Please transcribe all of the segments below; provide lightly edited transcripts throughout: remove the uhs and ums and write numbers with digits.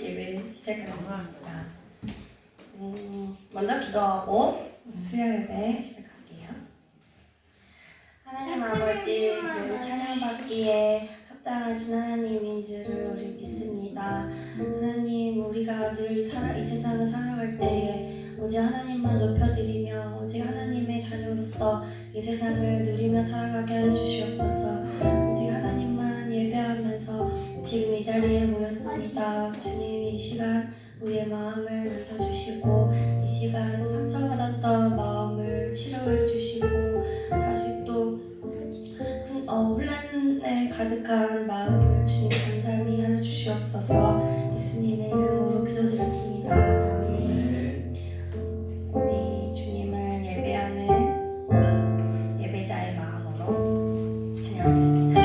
예배 시작하겠습니다. 먼저 기도하고 수요 예배 시작할게요. 하나님 아버지, 늘 찬양받기에 합당하신 하나님인 줄을 우리 믿습니다. 하나님, 우리가 늘 이 세상을 살아갈 때에 오직 하나님만 높여드리며 오직 하나님의 자녀로서 이 세상을 누리며 살아가게 하여 주시옵소서. 오직 하나님만 예배하면서 지금 이 자리에 모였습니다. 주님, 이 시간 우리의 마음을 만져주시고 이 시간 상처받았던 마음을 치료해 주시고 다시 또 혼란에 가득한 마음을 주님 감사히 하여 주시옵소서. 예수님의 이름으로 기도드렸습니다. 아멘. 우리 주님을 예배하는 예배자의 마음으로 찬양하겠습니다.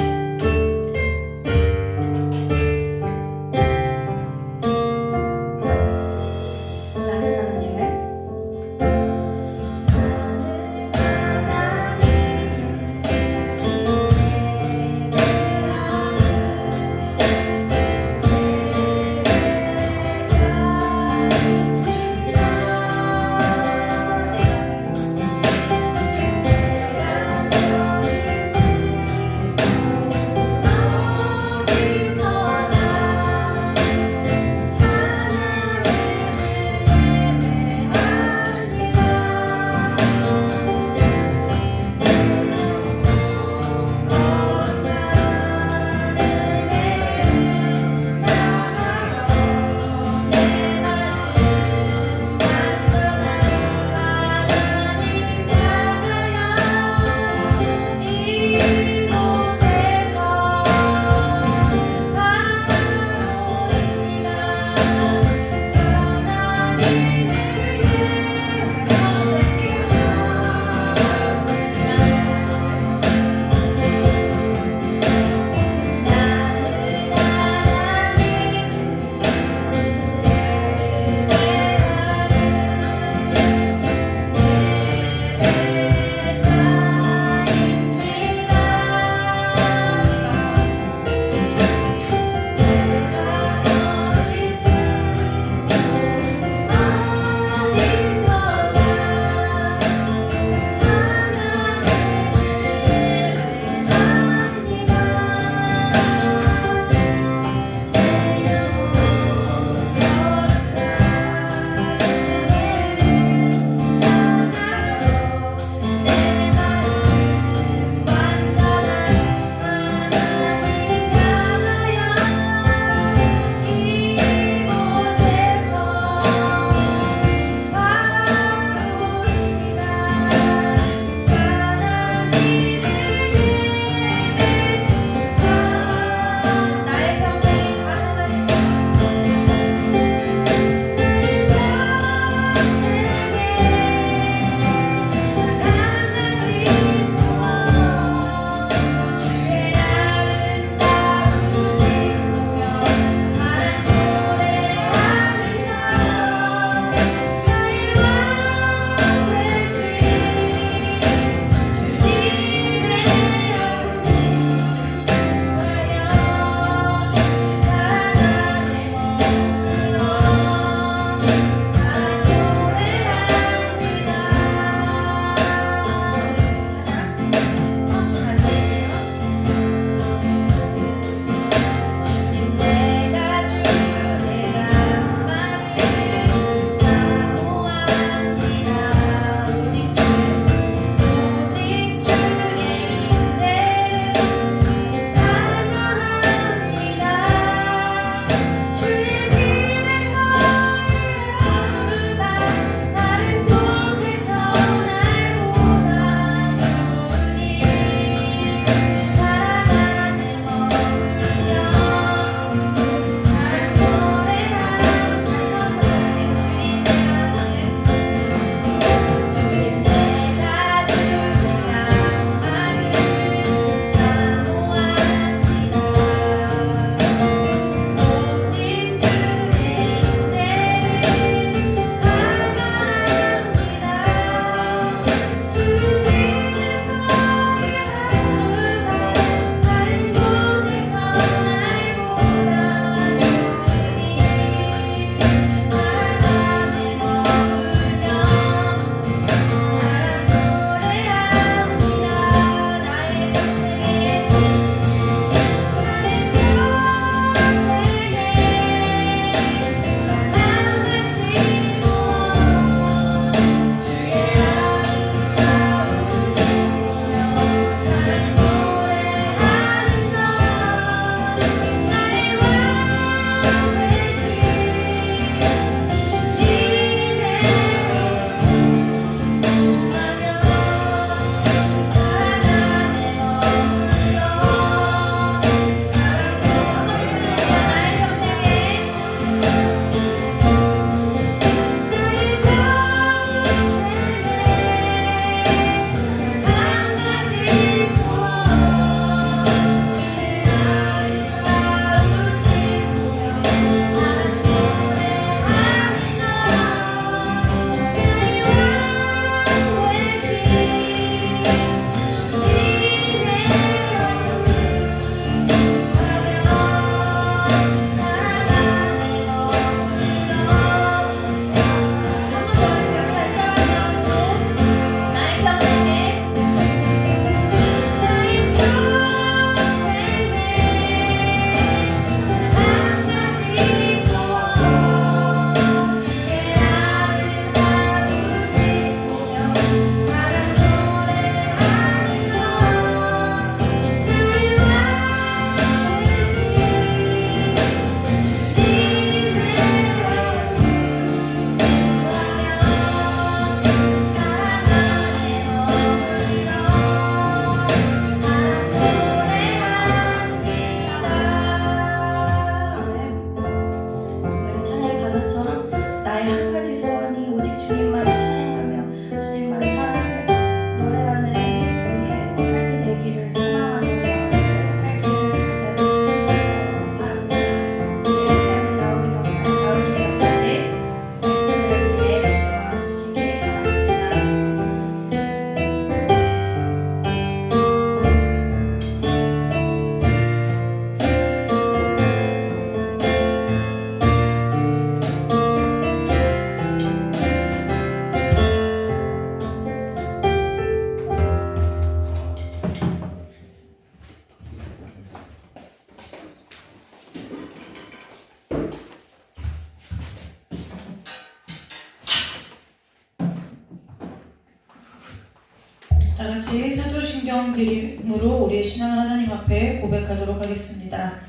다 같이 사도신경 드림으로 우리의 신앙을 하나님 앞에 고백하도록 하겠습니다.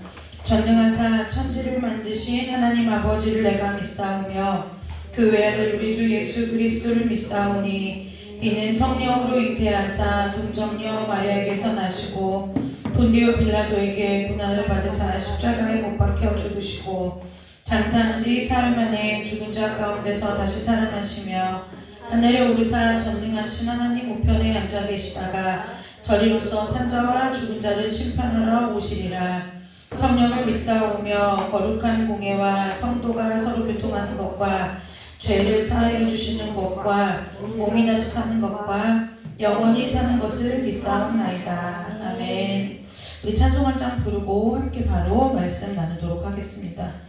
전능하사 천지를 만드신 하나님 아버지를 내가 믿사오며 그 외아들 우리 주 예수 그리스도를 믿사오니 이는 성령으로 잉태하사 동정녀 마리아에게서 나시고 본디오 빌라도에게 고난을 받으사 십자가에 못 박혀 죽으시고 장사한 지 사흘 만에 죽은 자 가운데서 다시 살아나시며 하늘에 오르사 전능하신 하나님 우편에 앉아 계시다가 저리로서 산자와 죽은 자를 심판하러 오시리라. 성령을 믿사오며 거룩한 공예와 성도가 서로 교통하는 것과 죄를 사하여 주시는 것과 몸이 다시 사는 것과 영원히 사는 것을 믿사옵나이다. 아멘. 우리 찬송 한 장 부르고 함께 바로 말씀 나누도록 하겠습니다.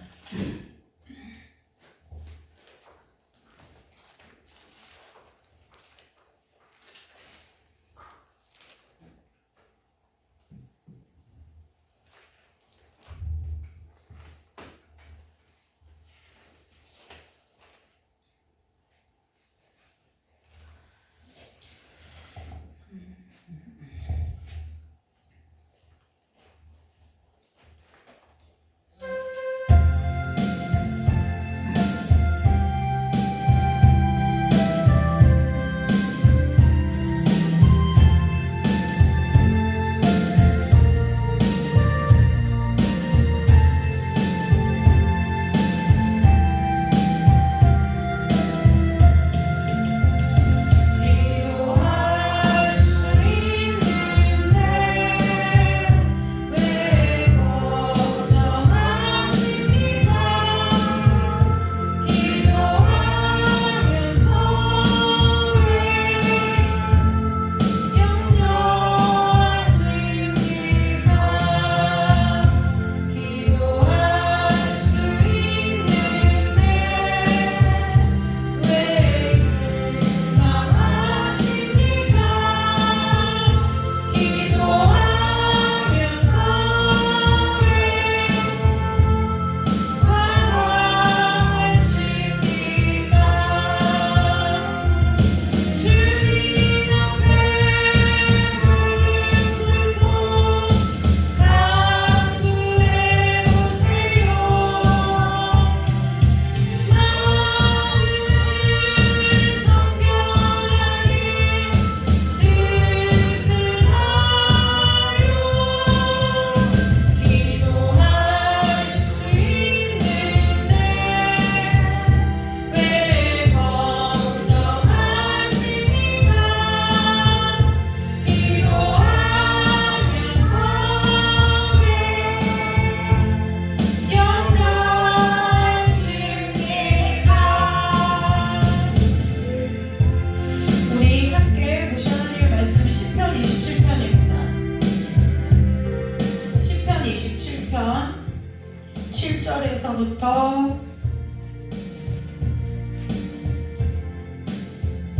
부터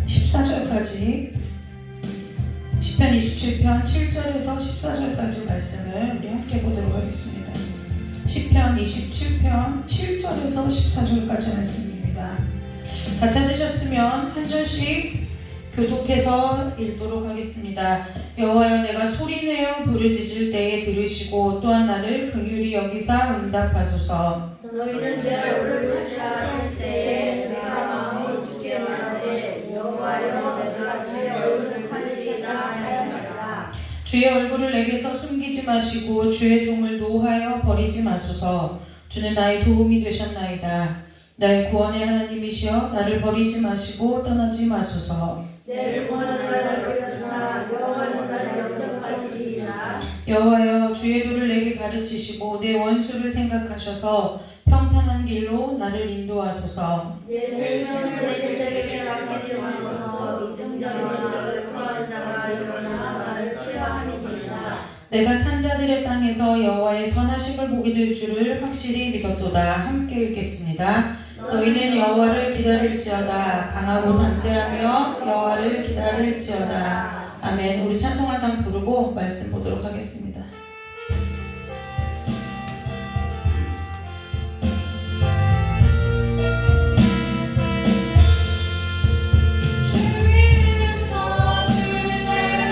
14절까지 시편 27편 7절에서 14절까지 말씀을 우리 함께 보도록 하겠습니다. 시편 27편 7절에서 14절까지 말씀입니다. 다 찾으셨으면 한 절씩 교독해서 읽도록 하겠습니다. 여호와여, 내가 소리내어 부르짖을 때에 들으시고 또한 나를 긍휼히 여기사 응답하소서. 너희는 내 얼굴을 찾아하실 때에 내가 마음으로 주께 말하되 여호와여, 내가 주의 얼굴을 찾으리이다 하였노라. 주의 얼굴을 내게서 숨기지 마시고 주의 종을 노하여 버리지 마소서. 주는 나의 도움이 되셨나이다. 나의 구원의 하나님이시여, 나를 버리지 마시고 떠나지 마소서. 내 영혼은 나를 버렸으나 여호와는 나를 영접하시리이다. 여호와여, 주의 도를 내게 가르치시고 내 원수를 생각하셔서 평탄한 길로 나를 인도하소서. 내 생명을 내 대적에게 맡기지 마소서. 이중적으로 나를 구하는 자가 일어나 나를 치료하리이다. 내가 산자들의 땅에서 여호와의 선하심을 보게 될 줄을 확실히 믿었도다. 함께 읽겠습니다. 너희는 여호와를 기다릴지어다. 강하고 담대하며 여호와를 기다릴지어다. 아멘. 우리 찬송 한 장 부르고 말씀 보도록 하겠습니다. 주의 은사 들으네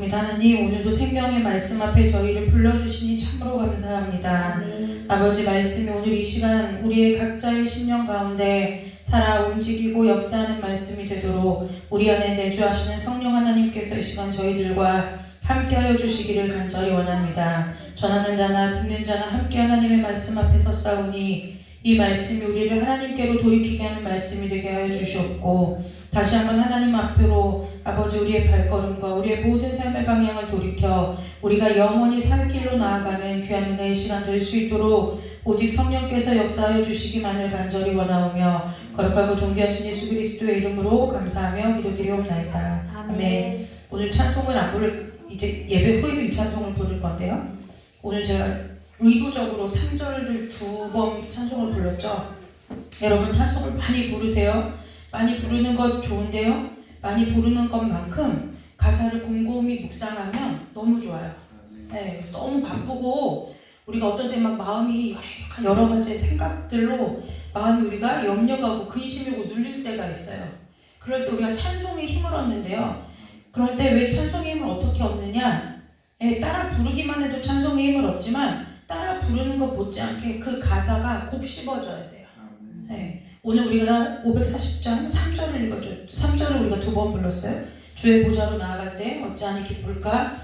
기도드렸습니다. 하나님, 오늘도 생명의 말씀 앞에 저희를 불러주시니 참으로 감사합니다. 아버지, 말씀이 오늘 이 시간 우리의 각자의 심령 가운데 살아 움직이고 역사하는 말씀이 되도록 우리 안에 내주하시는 성령 하나님께서 이 시간 저희들과 함께하여 주시기를 간절히 원합니다. 전하는 자나 듣는 자나 함께 하나님의 말씀 앞에 섰사오니 이 말씀이 우리를 하나님께로 돌이키게 하는 말씀이 되게 하여 주시옵고, 다시 한번 하나님 앞으로 아버지 우리의 발걸음과 우리의 모든 삶의 방향을 돌이켜 우리가 영원히 살 길로 나아가는 귀한 은혜의 시간 될 수 있도록 오직 성령께서 역사하여 주시기만을 간절히 원하오며 거룩하고 존귀하신 예수 그리스도의 이름으로 감사하며 기도드리옵나이다. 아멘. 오늘 찬송을 안 부를, 이제 예배 후에도 이 찬송을 부를 건데요. 오늘 제가 의도적으로 3절을 2번 찬송을 불렀죠. 여러분 찬송을 많이 부르세요. 많이 부르는 것 좋은데요. 많이 부르는 것만큼 가사를 곰곰이 묵상하면 너무 좋아요. 네, 그래서 너무 바쁘고 우리가 어떤 때 막 마음이 여러 가지 생각들로 마음이 우리가 염려가고 근심이고 눌릴 때가 있어요. 그럴 때 우리가 찬송에 힘을 얻는데요. 그럴 때 왜 찬송의 힘을 어떻게 얻느냐? 따라 부르기만 해도 찬송의 힘을 얻지만 따라 부르는 것 못지않게 그 가사가 곱씹어져야 돼요. 네. 오늘 우리가 540장 3절을 읽었죠. 3절을 우리가 2번 불렀어요. 주의 보좌로 나아갈 때 어찌하니 기쁠까?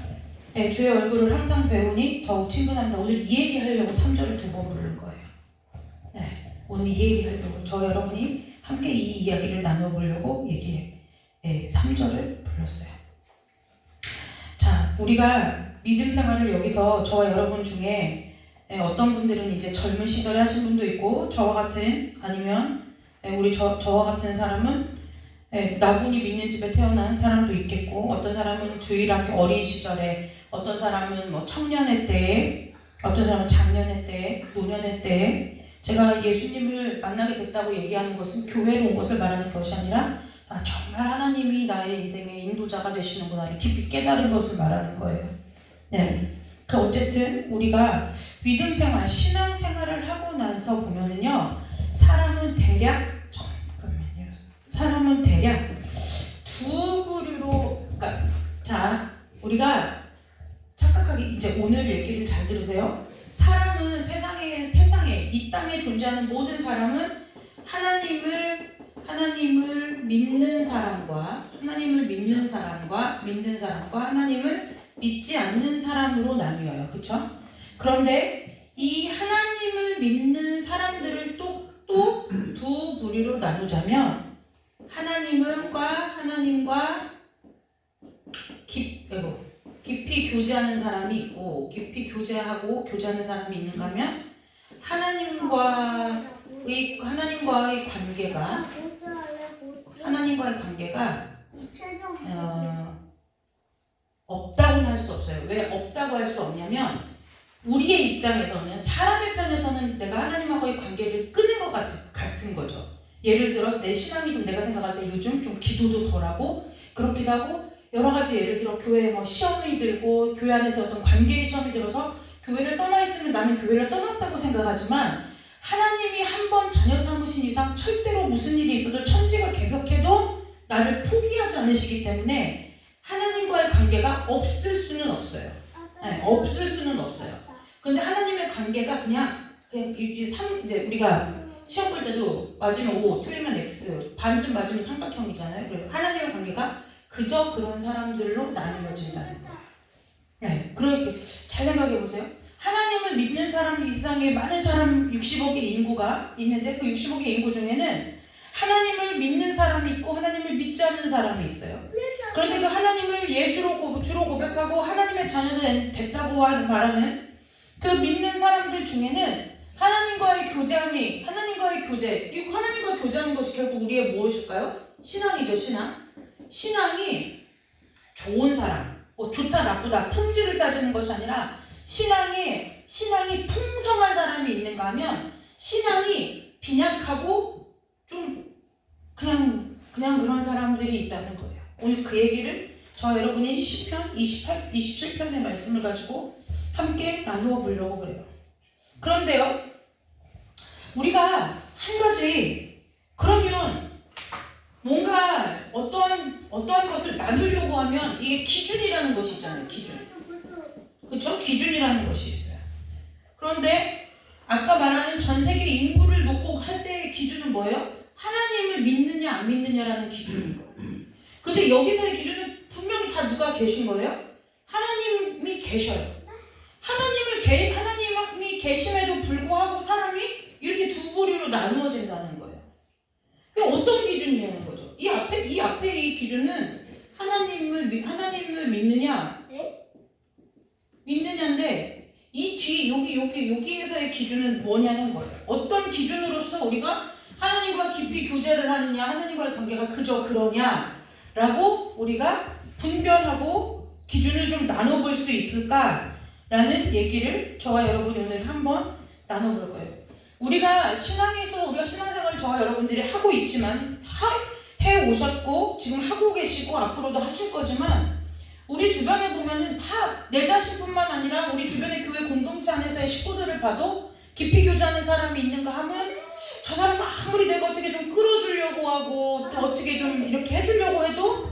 네, 주의 얼굴을 항상 배우니 더욱 친근한다. 오늘 이 얘기 하려고 3절을 2번 부른 거예요. 네, 오늘 이 얘기 하려고 저 여러분이 함께 이 이야기를 나눠보려고 3절을 불렀어요. 자, 우리가 믿음 생활을 여기서 저와 여러분 중에 어떤 분들은 이제 젊은 시절에 하신 분도 있고 저와 같은 아니면 우리 저와 같은 사람은 나분이 믿는 집에 태어난 사람도 있겠고, 어떤 사람은 주일학교 어린 시절에, 어떤 사람은 뭐 청년의 때에, 어떤 사람은 장년의 때에, 노년의 때에. 제가 예수님을 만나게 됐다고 얘기하는 것은 교회로 온 것을 말하는 것이 아니라 정말 하나님이 나의 인생의 인도자가 되시는구나를 깊이 깨달은 것을 말하는 거예요. 네. 어쨌든 우리가 믿음 생활, 신앙 생활을 하고 나서 보면은요, 사람은 대략 두 부류로, 그러니까 자, 우리가 착각하게 이제 오늘 얘기를 잘 들으세요. 사람은 세상에 이 땅에 존재하는 모든 사람은 하나님을 믿는 사람과 하나님을 믿지 않는 사람으로 나뉘어요. 그렇죠? 그런데 이 하나님을 믿는 사람들을 또 두 부류로 나누자면 하나님과 깊이 교제하는 사람이 있고, 깊이 교제하는 사람이 있는가 하면 하나님과의 관계가 없다고는 할 수 없어요. 왜 없다고 할 수 없냐면, 우리의 입장에서는, 사람의 편에서는 내가 하나님하고의 관계를 끊은 것 같은 거죠. 예를 들어 내 신앙이 좀, 내가 생각할 때 요즘 좀 기도도 덜하고 그렇기도 하고, 여러 가지 예를 들어 교회에 뭐 시험이 들고 교회 안에서 어떤 관계의 시험이 들어서 교회를 떠나 있으면 나는 교회를 떠났다고 생각하지만, 하나님이 한번 자녀 삼으신 이상 절대로 무슨 일이 있어도 천지가 개벽해도 나를 포기하지 않으시기 때문에 하나님과의 관계가 없을 수는 없어요. 네, 없을 수는 없어요. 근데 하나님의 관계가 그냥 이제 우리가 시험 볼 때도 맞으면 O, 틀리면 X, 반쯤 맞으면 삼각형이잖아요. 그래서 하나님의 관계가 그저 그런 사람들로 나뉘어진다는 거예요. 네, 그렇게 잘 생각해 보세요. 하나님을 믿는 사람, 이 세상에 많은 사람 60억의 인구가 있는데 그 60억의 인구 중에는 하나님을 믿는 사람이 있고 하나님을 믿지 않는 사람이 있어요. 그런데 그 하나님을 주로 고백하고 하나님의 자녀가 됐다고 말하는 그 믿는 사람들 중에는 하나님과의 교제함이, 하나님과의 교제하는 것이 결국 우리의 무엇일까요? 신앙이죠, 신앙. 신앙이 좋은 사람, 좋다 나쁘다 품질을 따지는 것이 아니라 신앙이 풍성한 사람이 있는가 하면 신앙이 빈약하고 좀 그냥 그런 사람들이 있다는 거예요. 오늘 그 얘기를 저 여러분이 시편 27편의 말씀을 가지고 함께 나누어 보려고 그래요. 그런데요, 우리가 한 가지, 그러면 뭔가 어떠한 것을 나누려고 하면 하면 이게 기준이라는 것이 있잖아요. 기준. 그렇죠? 기준이라는 것이 있어요. 그런데 아까 말하는 전 세계 인구를 놓고 할 때의 기준은 뭐예요? 하나님을 믿느냐 안 믿느냐라는 기준인 거예요. 근데 여기서의 기준은 분명히 다 누가 계신 거예요? 하나님이 계셔요. 하나님이 계심에도 불구하고 사람이 이렇게 두 부류로 나누어진다는 거예요. 이게 어떤 기준이냐는 거죠. 이 앞에 이 기준은 하나님을 믿느냐인데 이 뒤 여기에서의 기준은 뭐냐는 거예요. 어떤 기준으로서 우리가 하나님과 깊이 교제를 하느냐, 하나님과의 관계가 그저 그러냐라고 우리가 분별하고 기준을 좀 나눠볼 수 있을까라는 얘기를 저와 여러분이 오늘 한번 나눠볼 거예요. 우리가 신앙생활을 저와 여러분들이 하고 있지만 해오셨고 지금 하고 계시고 앞으로도 하실 거지만 우리 주변에 보면은 다 내 자신뿐만 아니라 우리 주변의 교회 공동체 안에서의 식구들을 봐도 깊이 교제하는 사람이 있는가 하면 저 사람 아무리 내가 어떻게 좀 끌어주려고 하고 또 어떻게 좀 이렇게 해주려고 해도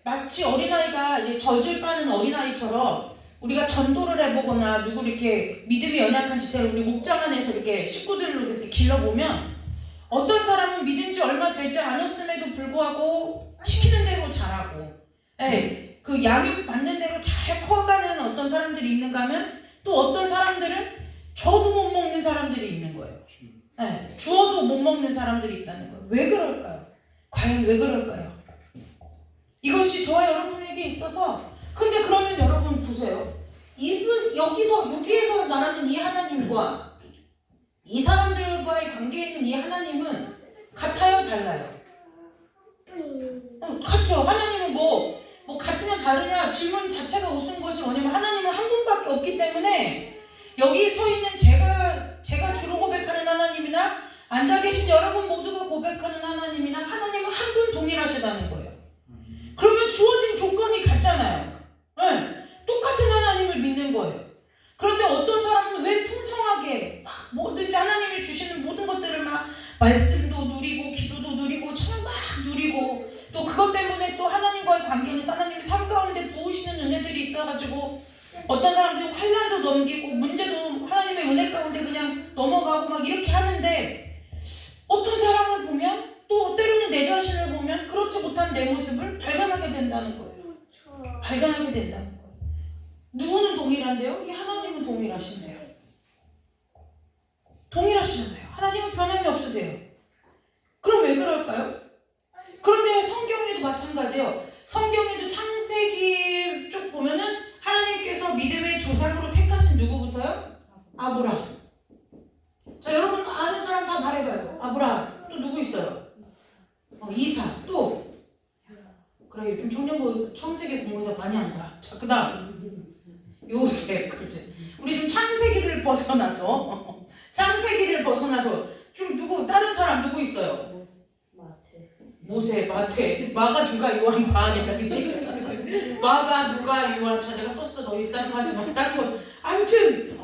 마치 어린아이가 이제 젖을 빠는 어린아이처럼 우리가 전도를 해보거나 누구 이렇게 믿음이 연약한 지체를 우리 목장 안에서 이렇게 식구들로 이렇게 길러보면 어떤 사람은 믿은 지 얼마 되지 않았음에도 불구하고 시키는 대로 잘하고 그 양육 받는 대로 잘 커가는 어떤 사람들이 있는가 하면 또 어떤 사람들은 줘도 못 먹는 사람들이 있는 거예요. 주어도 못 먹는 사람들이 있다는 거예요. 왜 그럴까요? 과연 왜 그럴까요? 이것이 저와 여러분에게 있어서 근데 그러면 여러분 보세요. 여기에서 말하는 이 하나님과 이 사람들과의 관계에 있는 이 하나님은 같아요? 달라요? 같죠. 하나님은 뭐 같으냐 다르냐 질문 자체가 우스운 것이 뭐냐면 하나님은 한 분밖에 없기 때문에 여기 서 있는 제가 주로 고백하는 하나님이나 앉아 계신 여러분 모두가 고백하는 하나님이나 하나님은 한 분 동일하시다는 거예요. 그러면 주어진 조건이 같잖아요. 똑같은 하나님을 믿는 거예요. 그런데 어떤 사람은 왜 풍성하게 막 뭐든지 하나님이 주시는 모든 것들을 막 말씀도 누리고 기도도 누리고 찬양 막 누리고 또 그것 때문에 또 하나님과의 관계는 하나님 삶 가운데 부으시는 은혜들이 있어가지고 어떤 사람들은 환난도 넘기고 문제도 하나님의 은혜 가운데 그냥 넘어가고 막 이렇게 하는데 어떤 사람을 보면 또 때로는 내 자신을 보면 그렇지 못한 내 모습을 발견하게 된다는 거예요. 발견하게 된다는 거예요. 누구는 동일한데요? 이 하나님은 동일하신데요. 동일하시잖아요. 하나님은 변함이 없으세요. 그럼 왜 그럴까요? 그런데 성경에도 마찬가지예요. 성경에도 창세기 쭉 보면은 하나님께서 믿음의 조상으로 택하신 누구부터요? 아브라함. 자, 여러분 아는 사람 다 말해봐요. 아브라함. 또 누구 있어요? 이삭. 또 그래 요즘 청년부 창세기 공부가 많이 한다. 자, 그 다음 요셉. 그렇지. 우리 좀 창세기를 벗어나서 좀 누구 다른 사람 누구 있어요? 모세, 마가 누가 요한 다 아니까 그치? 마가 누가 요한 자 내가 썼어. 너 일단 하지 마. 다른 거 아무튼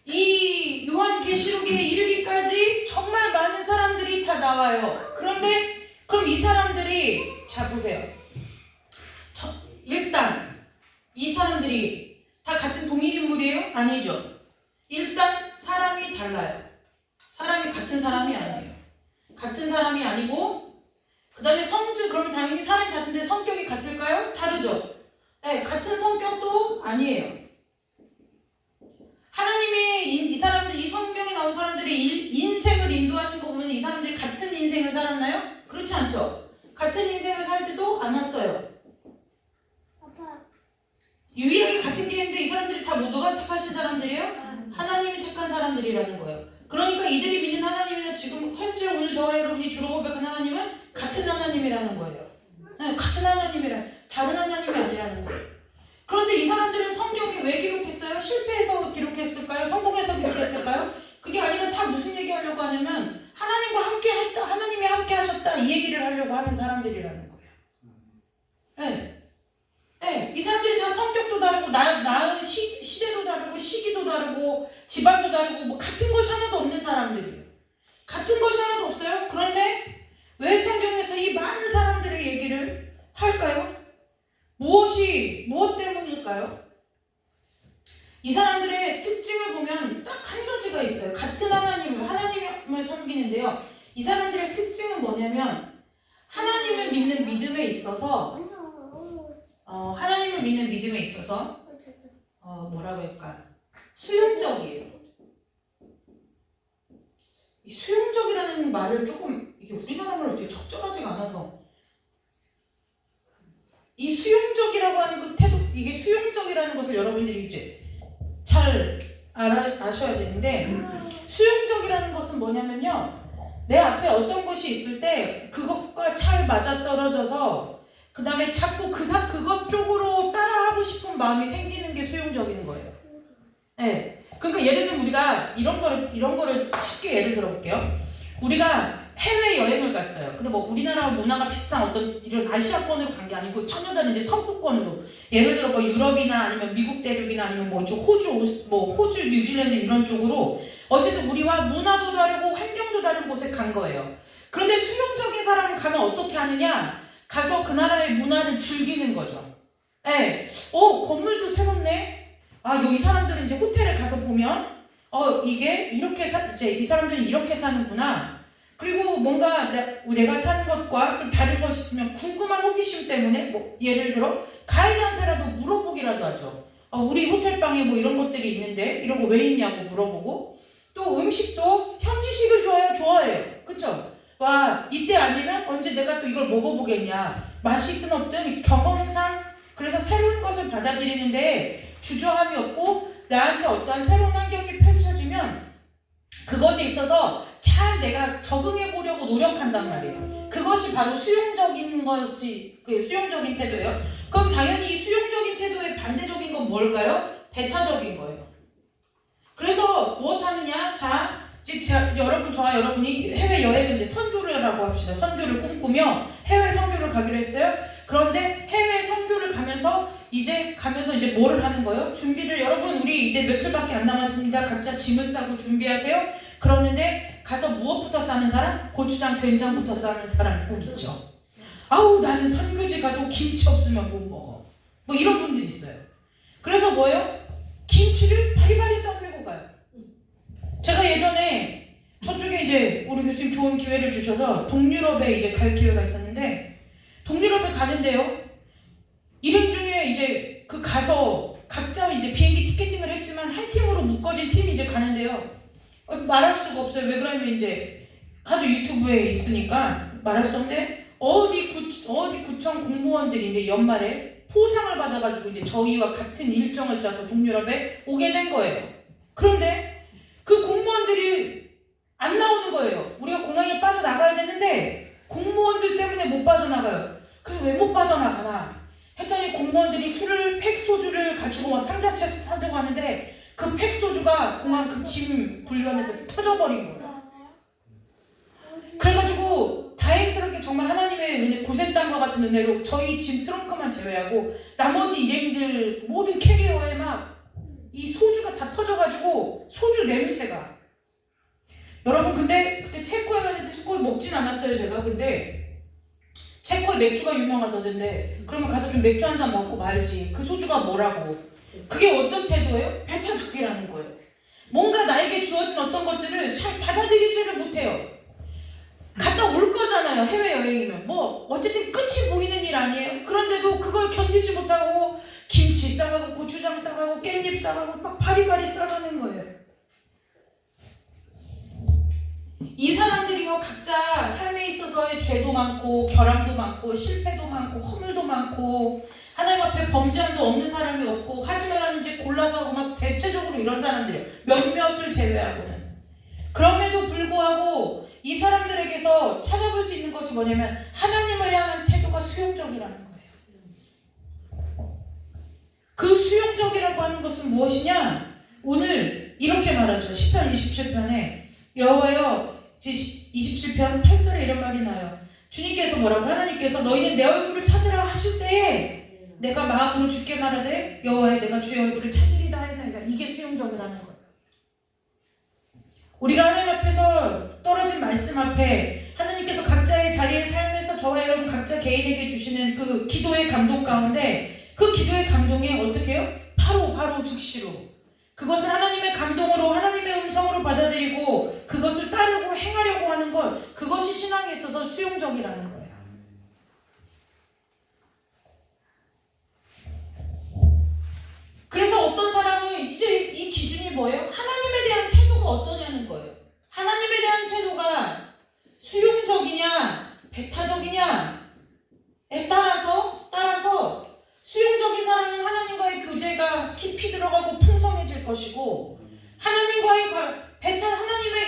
이 요한계시록에 이르기까지 정말 많은 사람들이 다 나와요. 그런데 그럼 이 사람들이 자 보세요. 일단 이 사람들이 다 같은 동일 인물이에요? 아니죠. 일단 사람이 달라요. 사람이 같은 사람이 아니에요. 같은 사람이 아니고 그 다음에 성질 그러면 당연히 사람이 같은데 성격이 같을까요? 다르죠. 같은 성격도 아니에요. 하나님이 이 사람들 이 성경에 나온 사람들이 인생을 인도하신 거 보면 이 사람들이 같은 인생을 살았나요? 그렇지 않죠. 같은 인생을 살지도 않았어요. 유일하게 같은 길인데 이 사람들이 다 모두가 택하신 사람들이에요? 하나님이 택한 사람들이라는 거예요. 그러니까 이들이 믿는 하나님이나 지금 현재 오늘 저와 여러분이 주로 고백한 하나님은 같은 하나님이라는 거예요. 같은 다른 하나님이 아니라는 거예요. 그런데 이 사람들은 성경에 왜 기록했어요? 실패해서 기록했을까요? 성공해서 기록했을까요? 그게 아니라 다 무슨 얘기하려고 하냐면 하나님과 함께 했다, 하나님이 함께 하셨다 이 얘기를 하려고 하는 사람들이라는 거예요. 이 사람들이 다 성격도 다르고 낳은 시대도 다르고 시기도 다르고 집안도 다르고 뭐 같은 것이 하나도 없는 사람들이에요. 같은 것이 하나도 없어요. 그런데 왜 성경에서 이 많은 사람들의 얘기를 할까요? 무엇 때문일까요? 이 사람들의 특징을 보면 딱 한 가지가 있어요. 같은 하나님을 섬기는데요. 이 사람들의 특징은 뭐냐면 하나님을 믿는 믿음에 있어서 뭐라고 할까? 수용적이에요. 이 수용적이라는 말을 조금 이게 우리나라 말로 되게 적절하지가 않아서 이 수용적이라고 하는 그 태도 이게 수용적이라는 것을 여러분들이 이제 잘 아셔야 되는데 수용적이라는 것은 뭐냐면요. 내 앞에 어떤 것이 있을 때 그것과 잘 맞아떨어져서 그 다음에 자꾸 그것 쪽으로 따라하고 싶은 마음이 생기는 게 수용적인 거예요. 네. 그러니까 예를 들면 우리가 이런 거를 쉽게 예를 들어볼게요. 우리가 해외 여행을 갔어요. 근데 뭐 우리나라 문화가 비슷한 어떤 이런 아시아권으로 간 게 아니고 천여다른 이제 서구권으로 예를 들어 뭐 유럽이나 아니면 미국 대륙이나 아니면 뭐 호주, 뉴질랜드 이런 쪽으로 어쨌든 우리와 문화도 다르고 환경도 다른 곳에 간 거예요. 그런데 수용적인 사람은 가면 어떻게 하느냐? 가서 그 나라의 문화를 즐기는 거죠. 예. 건물도 새롭네. 여기 사람들은 이제 호텔에 가서 보면 이게 이렇게 이제 이 사람들은 이렇게 사는구나. 그리고 뭔가 내가 사는 것과 좀 다른 것이 있으면 궁금한 호기심 때문에 뭐 예를 들어 가이드한테라도 물어보기라도 하죠. 우리 호텔방에 뭐 이런 것들이 있는데 이런 거 왜 있냐고 물어보고 또 음식도 현지식을 좋아해요. 그쵸? 와 이때 아니면 언제 내가 또 이걸 먹어보겠냐. 맛이 있든 없든 경험상 그래서 새로운 것을 받아들이는데 주저함이 없고 나한테 어떠한 새로운 환경이 펼쳐지면 그것에 있어서 잘 내가 적응해 보려고 노력한단 말이에요. 그것이 바로 수용적인 태도예요. 그럼 당연히 이 수용적인 태도의 반대적인 건 뭘까요? 배타적인 거예요. 그래서 무엇 하느냐? 저와 여러분이 해외 여행을 이제 선교를 하고 합시다. 선교를 꿈꾸며 해외 선교를 가기로 했어요. 그런데 해외 선교를 가면서 이제 뭐를 하는 거예요? 여러분 우리 이제 며칠밖에 안 남았습니다. 각자 짐을 싸고 준비하세요. 그러는데 가서 무엇부터 싸는 사람? 고추장, 된장부터 싸는 사람이 꼭 있죠. 나는 선교지 가도 김치 없으면 못 먹어. 뭐 이런 분들이 있어요. 그래서 뭐예요? 김치를 바리바리 싸들고 가요. 제가 예전에 저쪽에 이제 우리 교수님 좋은 기회를 주셔서 동유럽에 이제 갈 기회가 있었는데 동유럽에 가는데요. 일행 중에 이제 가서 각자 이제 비행기 티켓팅을 했지만 한 팀으로 묶어진 팀이 이제 가는데요. 말할 수가 없어요. 왜 그러냐면 이제 하도 유튜브에 있으니까 말할 수 없는데 어디 구청 공무원들이 이제 연말에 포상을 받아가지고 이제 저희와 같은 일정을 짜서 동유럽에 오게 된 거예요. 그런데 그 공무원들이 안 나오는 거예요. 우리가 공항에 빠져나가야 되는데 공무원들 때문에 못 빠져나가요. 그래서 왜 못 빠져나가나 했더니 공무원들이 팩소주를 가지고 막 상자채 사려고 하는데 그 팩소주가 공항 그 짐 분류하는데 터져버린 거예요. 그래가지고 다행스럽게 정말 하나님의 은혜, 고센땅과 같은 은혜로 저희 짐 트렁크만 제외하고 나머지 일행들 모든 캐리어에 막 이 소주가 다 터져가지고 소주 냄새가. 여러분 근데 그때 체코에 갔는데 체코에 먹진 않았어요 제가. 근데 체코에 맥주가 유명하다던데 그러면 가서 좀 맥주 한잔 먹고 말지. 그 소주가 뭐라고. 그게 어떤 태도예요? 배타적이라는 거예요. 뭔가 나에게 주어진 어떤 것들을 잘 받아들이지를 못해요. 갔다 올 거잖아요. 해외여행이면 뭐 어쨌든 끝이 보이는 일 아니에요. 그런데도 그걸 견디지 못하고 김치 싸가고 고추장 싸가고 깻잎 싸가고 막 바리바리 싸가는 거예요. 이 사람들이요 각자 삶에 있어서의 죄도 많고 결함도 많고 실패도 많고 허물도 많고 하나님 앞에 범죄함도 없는 사람이 없고 하지 말라는 이제 골라서 하고 막 대체적으로 이런 사람들이에요. 몇몇을 제외하고는. 그럼에도 불구하고 이 사람들에게서 찾아볼 수 있는 것이 뭐냐면 하나님을 향한 태도가 수용적이라는 거예요. 그 수용적이라고 하는 것은 무엇이냐? 오늘 이렇게 말하죠. 시편 27편에 여호와여 27편 8절에 이런 말이 나요. 주님께서 뭐라고? 하나님께서 너희는 내 얼굴을 찾으라 하실 때에 내가 마음으로 주께 말하되 여호와여 내가 주의 얼굴을 찾으리다 했나이다. 이게 수용적이라는 거예요. 우리가 하나님 앞에서 떨어진 말씀 앞에 하나님께서 각자의 자리의 삶에서 저와 여러분 각자 개인에게 주시는 그 기도의 감동 가운데 그 기도의 감동이 어떻게 해요? 바로 즉시로 그것을 하나님의 감동으로 하나님의 음성으로 받아들이고 그것을 따르고 행하려고 하는 것, 그것이 신앙에 있어서 수용적이라는 거예요. 그래서 어떤 사람은 이제 이 기준이 뭐예요? 하나님에 대한 태도가 어떠냐는 거예요. 하나님에 대한 태도가 수용적이냐 배타적이냐에 따라서 수용적인 사람은 하나님과의 교제가 깊이 들어가고 풍성해질 것이고 하나님에게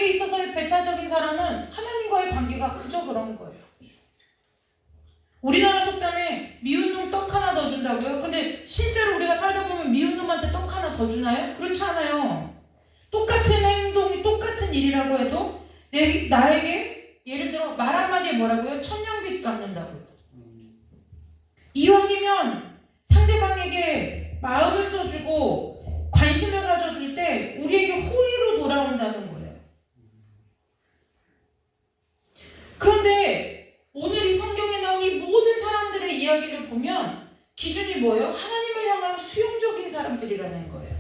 있어서의 배타적인 사람은 하나님과의 관계가 그저 그런 거예요. 우리나라 속담에 미운 놈 떡 하나 더 준다고요? 근데 실제로 우리가 살다 보면 미운 놈한테 떡 하나 더 주나요? 그렇지 않아요. 똑같은 행동이 똑같은 일이라고 해도 나에게 예를 들어 말 한마디에 뭐라고요? 천냥빚 갚는다고요. 이왕이면 상대방에게 마음을 써주고 관심을 가져줄 때 우리에게 호의로 돌아온다는 거예요. 그런데 오늘 이 성경에 나온 이 모든 사람들의 이야기를 보면 기준이 뭐예요? 하나님을 향하여 수용적인 사람들이라는 거예요.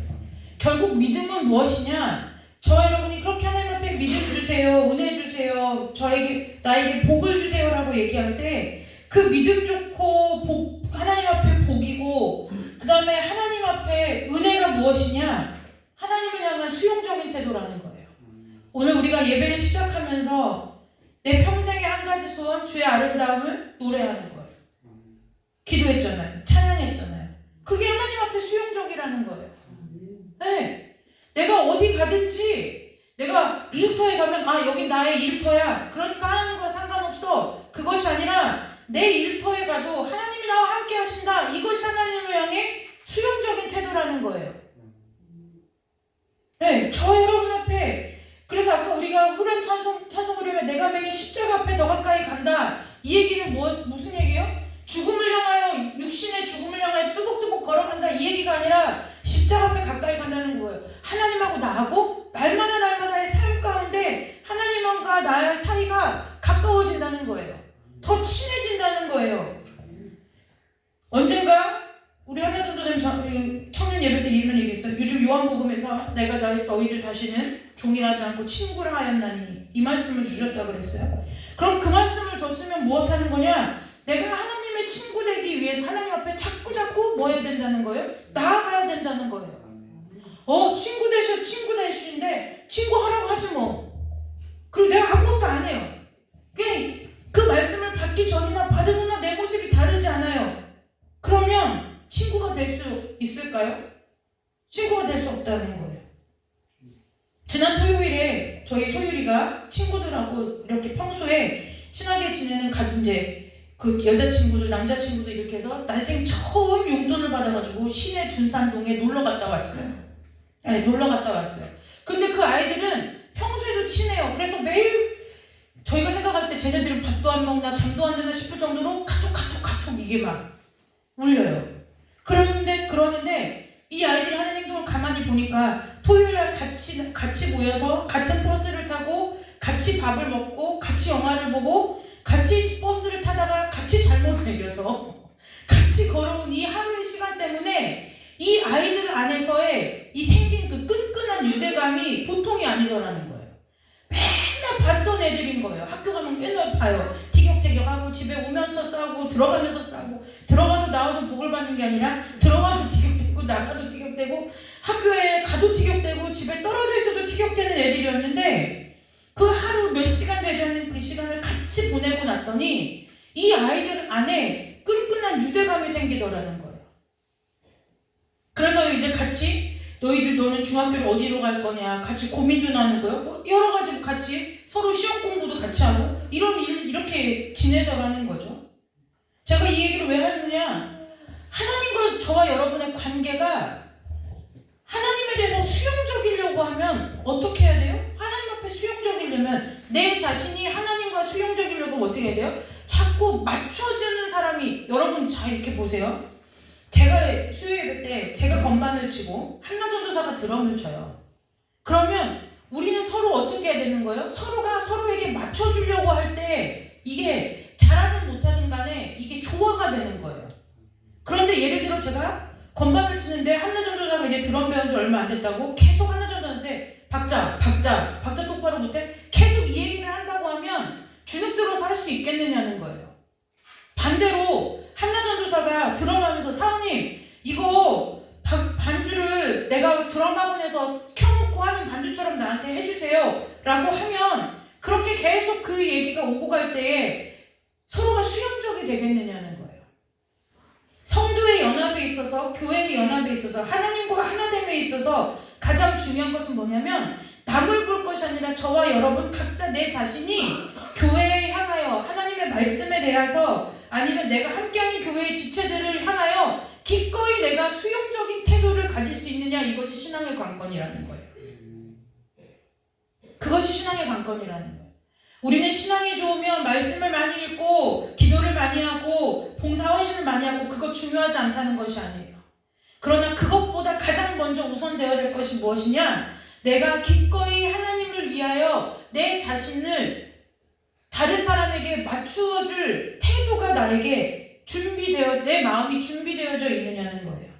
결국 믿음은 무엇이냐? 저와 여러분이 그렇게 하나님 앞에 믿음 주세요, 은혜 주세요, 나에게 복을 주세요라고 얘기할 때 그 믿음 좋고 하나님 앞에 복이고 그 다음에 하나님 앞에 은혜가 무엇이냐? 하나님을 향한 수용적인 태도라는 거예요. 오늘 우리가 예배를 시작하면서 내 평생의 한 가지 소원, 주의 아름다움을 노래하는 거예요. 기도했잖아요. 찬양했잖아요. 그게 하나님 앞에 수용적이라는 거예요. 네. 내가 어디 가든지 내가 일터에 가면 여기 나의 일터야. 그러니까 하나님과 상관없어. 그것이 아니라 내 일터에 가도 하나님이 나와 함께 하신다. 이것이 하나님을 향해 수용적인 태도라는 거예요. 네. 저 여러분 앞에 그래서 아까 우리가 후렴 찬송을 하면 내가 매일 십자가 앞에 더 가까이 간다. 이 얘기는 무슨 얘기예요? 죽음을 향하여 육신의 죽음을 향하여 뜨곡뜨곡 걸어간다 이 얘기가 아니라 십자가 앞에 가까이 간다는 거예요. 하나님하고 나하고 날마다의 삶 가운데 하나님과 나의 사이가 가까워진다는 거예요. 더 친해진다는 거예요. 언젠가 우리 하나 정도 된 청년 예배 때 이런 얘기 했어요. 요즘 요한복음에서 내가 너희를 다시는 종이하지 않고 친구라 하였나니 이 말씀을 주셨다 그랬어요. 그럼 그 말씀을 줬으면 무엇하는 거냐? 내가 하나님의 친구 되기 위해서 하나님 앞에 자꾸 뭐 해야 된다는 거예요? 나아가야 된다는 거예요. 친구 되시는데 친구 하라고 하지 뭐. 그리고 내가 아무것도 안 해요. 그 말씀을 받기 전이나 받으거나 내 모습이 다르지 않아요. 그러면 친구가 될 수 있을까요? 친구가 될 수 없다는 거예요. 지난 토요일에 저희 소율이가 친구들하고 이렇게 평소에 친하게 지내는 그 여자친구들, 남자친구들 이렇게 해서 난생 처음 용돈을 받아가지고 시내 둔산동에 놀러 갔다 왔어요. 근데 그 아이들은 평소에도 친해요. 그래서 매일 저희가 생각할 때 쟤네들은 밥도 안 먹나 잠도 안 자나 싶을 정도로 카톡 이게 막 울려요. 그러는데 이 아이들이 하는 행동을 가만히 보니까 토요일날 같이 모여서 같은 버스를 타고 같이 밥을 먹고 같이 영화를 보고 같이 버스를 타다가 같이 잘못 내려서 같이 걸어온 이 하루의 시간 때문에 이 아이들 안에서의 이 생긴 그 끈끈한 유대감이 보통이 아니더라는 거예요. 맨날 봤던 애들인 거예요. 학교 가면 맨날 봐요. 티격태격하고 집에 오면서 싸우고 들어가면서 싸우고 들어가도 나와도 복을 받는 게 아니라 들어가도 티격태고 나가도 티격태고 학교에 가도 티격태고 집에 떨어져 있어도 티격대는 애들이었는데 그 하루 몇 시간 되지 않는 그 시간을 같이 보내고 났더니 이 아이들 안에 끈끈한 유대감이 생기더라는 거예요. 그래서 이제 같이 너는 중학교를 어디로 갈 거냐 같이 고민도 나누고요. 뭐 여러 가지 같이 서로 시험 공부도 같이 하고 이렇게 지내더라는 거죠. 제가 이 얘기를 왜 하느냐? 하나님과 저와 여러분의 관계가 하나님에 대해서 수용적이려고 하면 어떻게 해야 돼요? 하나님 앞에 수용적이려면 내 자신이 하나님과 수용적이려고 어떻게 해야 돼요? 자꾸 맞춰주는 사람이 여러분 잘 이렇게 보세요. 제가 수요예배 때 제가 건반을 치고 한나전도사가 드럼을 쳐요. 그러면 우리는 서로 어떻게 해야 되는 거예요? 서로가 서로에게 맞춰주려고 할 때 이게 잘하든 못하든 간에 이게 조화가 되는 거예요. 그런데 예를 들어 제가 건반을 치는데 한나전도사가 이제 드럼 배운 지 얼마 안 됐다고 계속 한나전도사한테 박자 똑바로 못해? 계속 이 얘기를 한다고 하면 주눅 들어서 할 수 있겠느냐는 거예요. 반대로 한나전도사가 드럼하면서 사모님 이거 반주를 내가 드럼 학원에서 켜놓고 하는 반주처럼 나한테 해주세요 라고 하면 그렇게 계속 그 얘기가 오고 갈 때에 서로가 수용적이 되겠느냐는 거예요. 성도의 연합에 있어서, 교회의 연합에 있어서, 하나님과 하나됨에 있어서 가장 중요한 것은 뭐냐면 남을 볼 것이 아니라 저와 여러분 각자 내 자신이 교회에 향하여 하나님의 말씀에 대해서 아니면 내가 함께하는 교회의 지체들을 향하여 기꺼이 내가 수용적인 태도를 가질 수 있느냐, 이것이 신앙의 관건이라는 거예요. 그것이 신앙의 관건이라는 거예요. 우리는 신앙이 좋으면 말씀을 많이 읽고 기도를 많이 하고 봉사 헌신을 많이 하고 그것 중요하지 않다는 것이 아니에요. 그러나 그것보다 가장 먼저 우선되어야 될 것이 무엇이냐? 내가 기꺼이 하나님을 위하여 내 자신을 다른 사람에게 맞추어줄 태도가 나에게 내 마음이 준비되어져 있느냐는 거예요.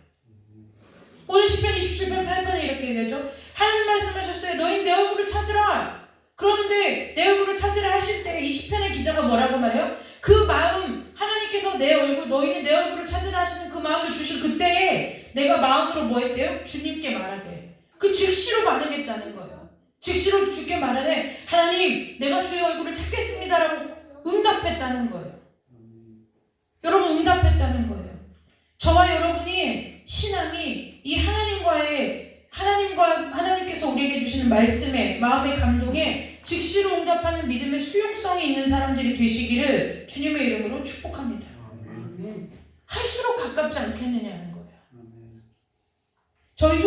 오늘 시편 27편 8편에 이렇게 얘기하죠. 하나님 말씀하셨어요. 너희 내 얼굴을 찾으라. 그러는데 내 얼굴을 찾으라 하실 때 이 시편의 기자가 뭐라고 말해요? 그 마음, 하나님께서 너희는 내 얼굴을 찾으라 하시는 그 마음을 주실 그때에 내가 마음으로 뭐 했대요? 주님께 말하대. 그 즉시로 반응했다는 거예요. 즉시로 주께 말하되 하나님 내가 주의 얼굴을 찾겠습니다라고 응답했다는 거예요. 여러분 응답했다는 거예요. 저와 여러분이 신앙이 이 하나님께서 우리에게 주시는 말씀에 마음의 감동에 즉시로 응답하는 믿음의 수용성이 있는 사람들이 되시기를 주님의 이름으로 축복합니다. 할수록 가깝지 않겠느냐는 거예요. 저희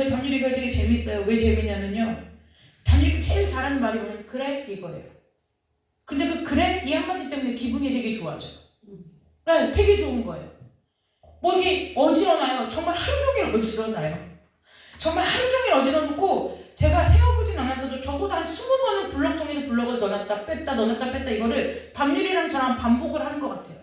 담유리가 되게 재밌어요. 왜 재미냐면요. 담유리가 제일 잘하는 말이 뭐냐면 그래? 이거예요. 근데 그 그래? 이 한마디 때문에 기분이 되게 좋아져요. 네, 되게 좋은 거예요. 뭐 이게 어지러나요? 정말 하루 종일 어지러나요. 정말 하루 종일 어지러놓고 제가 세어보진 않았어도 적어도 한 20번은 블럭통에서 블럭을 넣어놨다 뺐다 이거를 담유리랑 저랑 반복을 하는 것 같아요.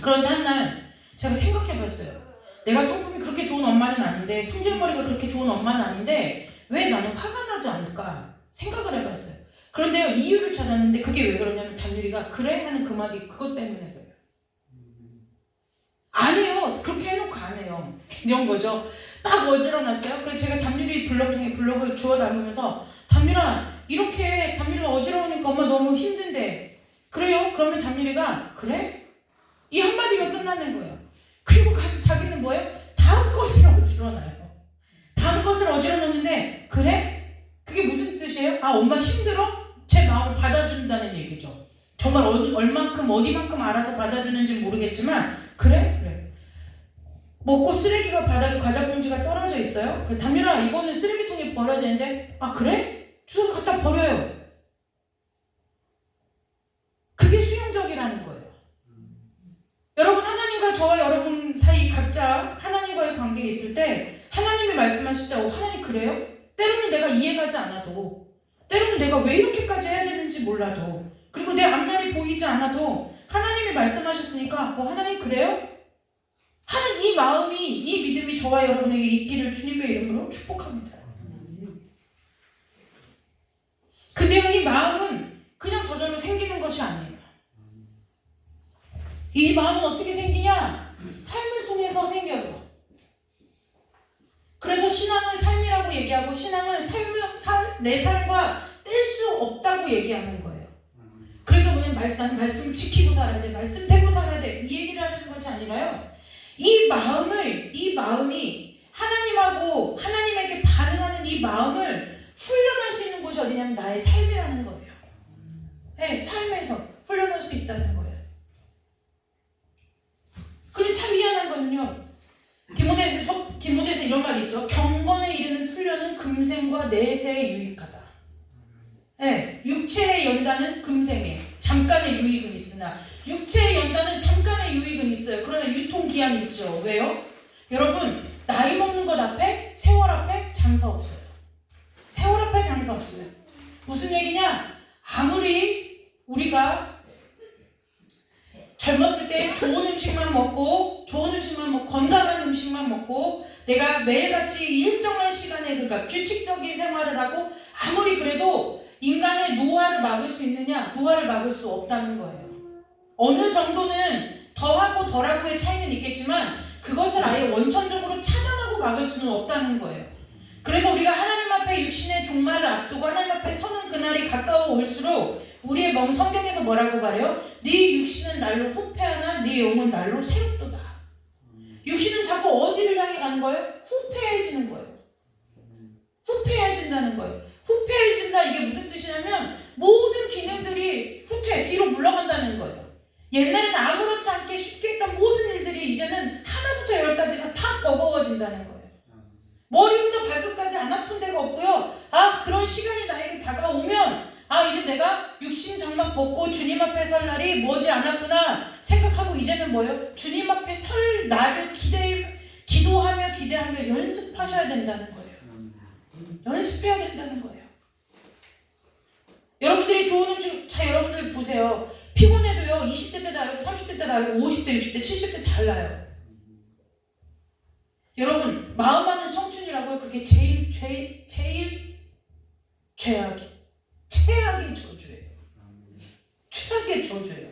그런데 한날 제가 생각해봤어요. 내가 성품이 그렇게 좋은 엄마는 아닌데 성질머리가 그렇게 좋은 엄마는 아닌데 왜 나는 화가 나지 않을까 생각을 해봤어요. 그런데요 이유를 찾았는데 그게 왜 그러냐면 담유리가 그래? 하는 그 말이 그것 때문에 그래요. 아니에요. 그렇게 해놓고 안 해요. 이런 거죠. 막 어지러웠어요. 그래서 제가 담유리 블럭통에 블럭을 주워 담으면서 담유라 이렇게 담유리가 어지러우니까 엄마 너무 힘든데 그래요? 그러면 담유리가 그래? 이 한마디면 끝나는 거예요. 그리고 가서 자기는 뭐예요? 다음 것을 어지러워요. 다음 것을 어지러웠는데 그래? 그게 무슨 뜻이에요? 아 엄마 힘들어? 제 마음을 받아준다는 얘기죠. 정말 어디만큼 알아서 받아주는지 모르겠지만 그래? 먹고 쓰레기가 바닥에 과자 봉지가 떨어져 있어요. 그 담유라 이거는 쓰레기통에 버려야 되는데 아 그래? 주워서 갖다 버려요. 그게 수용적이라는 거예요. 여러분 하나님과 저와 여러분 사이 각자 하나님과의 관계에 있을 때 하나님이 말씀하실 때 하나님 그래요? 때로는 내가 이해가지 않아도 때로는 내가 왜 이렇게까지 해야 되는지 몰라도 그리고 내 앞날이 보이지 않아도 하나님이 말씀하셨으니까 하나님 그래요? 하는 이 마음이 이 믿음이 저와 여러분에게 있기를 주님의 이름으로 축복합니다. 근데요 이 마음은 그냥 저절로 생기는 것이 아니에요. 이 마음은 어떻게 생기냐? 삶을 통해서 생겨요. 그래서 신앙은 삶이라고 얘기하고 신앙은 내 삶과 뗄 수 없다고 얘기하는 거예요. 그러니까 뭐냐면 나는 말씀을 지키고 살아야 돼. 말씀 대고 살아야 돼. 이 얘기를 하는 것이 아니라요. 이 마음이 하나님에게 반응하는 이 마음을 훈련할 수 있는 곳이 어디냐면 나의 삶이라는 거예요. 네, 삶에서 훈련할 수 있다는 거예요. 근데 참 희한한 거는요. 디모데에서 이런 말이 있죠. 경건에 이르는 훈련은 금생과 내세에 유익하다. 네, 육체의 연단은 금생에 잠깐의 유익은 있으나 육체의 연단은 잠깐의 유익은 있어요. 그러나 유통기한이 있죠. 왜요? 여러분 나이 먹는 것 앞에 세월 앞에 장사 없어요. 세월 앞에 장사 없어요. 무슨 얘기냐? 아무리 우리가 좋은 음식만 먹고 건강한 음식만 먹고 내가 매일같이 일정한 시간에 그러니까 규칙적인 생활을 하고 아무리 그래도 인간의 노화를 막을 수 있느냐? 노화를 막을 수 없다는 거예요. 어느 정도는 더하고 덜하고의 차이는 있겠지만 그것을 아예 원천적으로 차단하고 막을 수는 없다는 거예요. 그래서 우리가 하나님 앞에 육신의 종말을 앞두고 하나님 앞에 서는 그날이 가까워 올수록 우리의 몸 성경에서 뭐라고 말해요? 네 육신은 날로 후패하나 네 영은 날로 새롭도다. 육신은 자꾸 어디를 향해 가는 거예요? 후패해지는 거예요. 후패해진다는 거예요. 후패해진다 이게 무슨 뜻이냐면 모든 기능들이 뒤로 물러간다는 거예요. 옛날에는 아무렇지 않게 쉽게 했던 모든 일들이 이제는 하나부터 열까지가 다 버거워진다는 거예요. 머리부터 발끝까지 안 아픈 데가 없고요. 그런 시간이 나에게 다가오면 이제 내가 육신 장막 벗고 주님 앞에 설 날이 머지 않았구나 생각하고 이제는 뭐예요? 주님 앞에 설 날을 기대하며 연습하셔야 된다는 거예요. 연습해야 된다는 거예요. 여러분들이 좋은 음식, 여러분들 보세요. 피곤해도요, 20대 때 다르고, 30대 때 다르고, 50대, 60대, 70대 달라요. 여러분, 마음 맞는 청춘이라고요. 그게 제일 최악의 저주예요. 최악의 저주예요.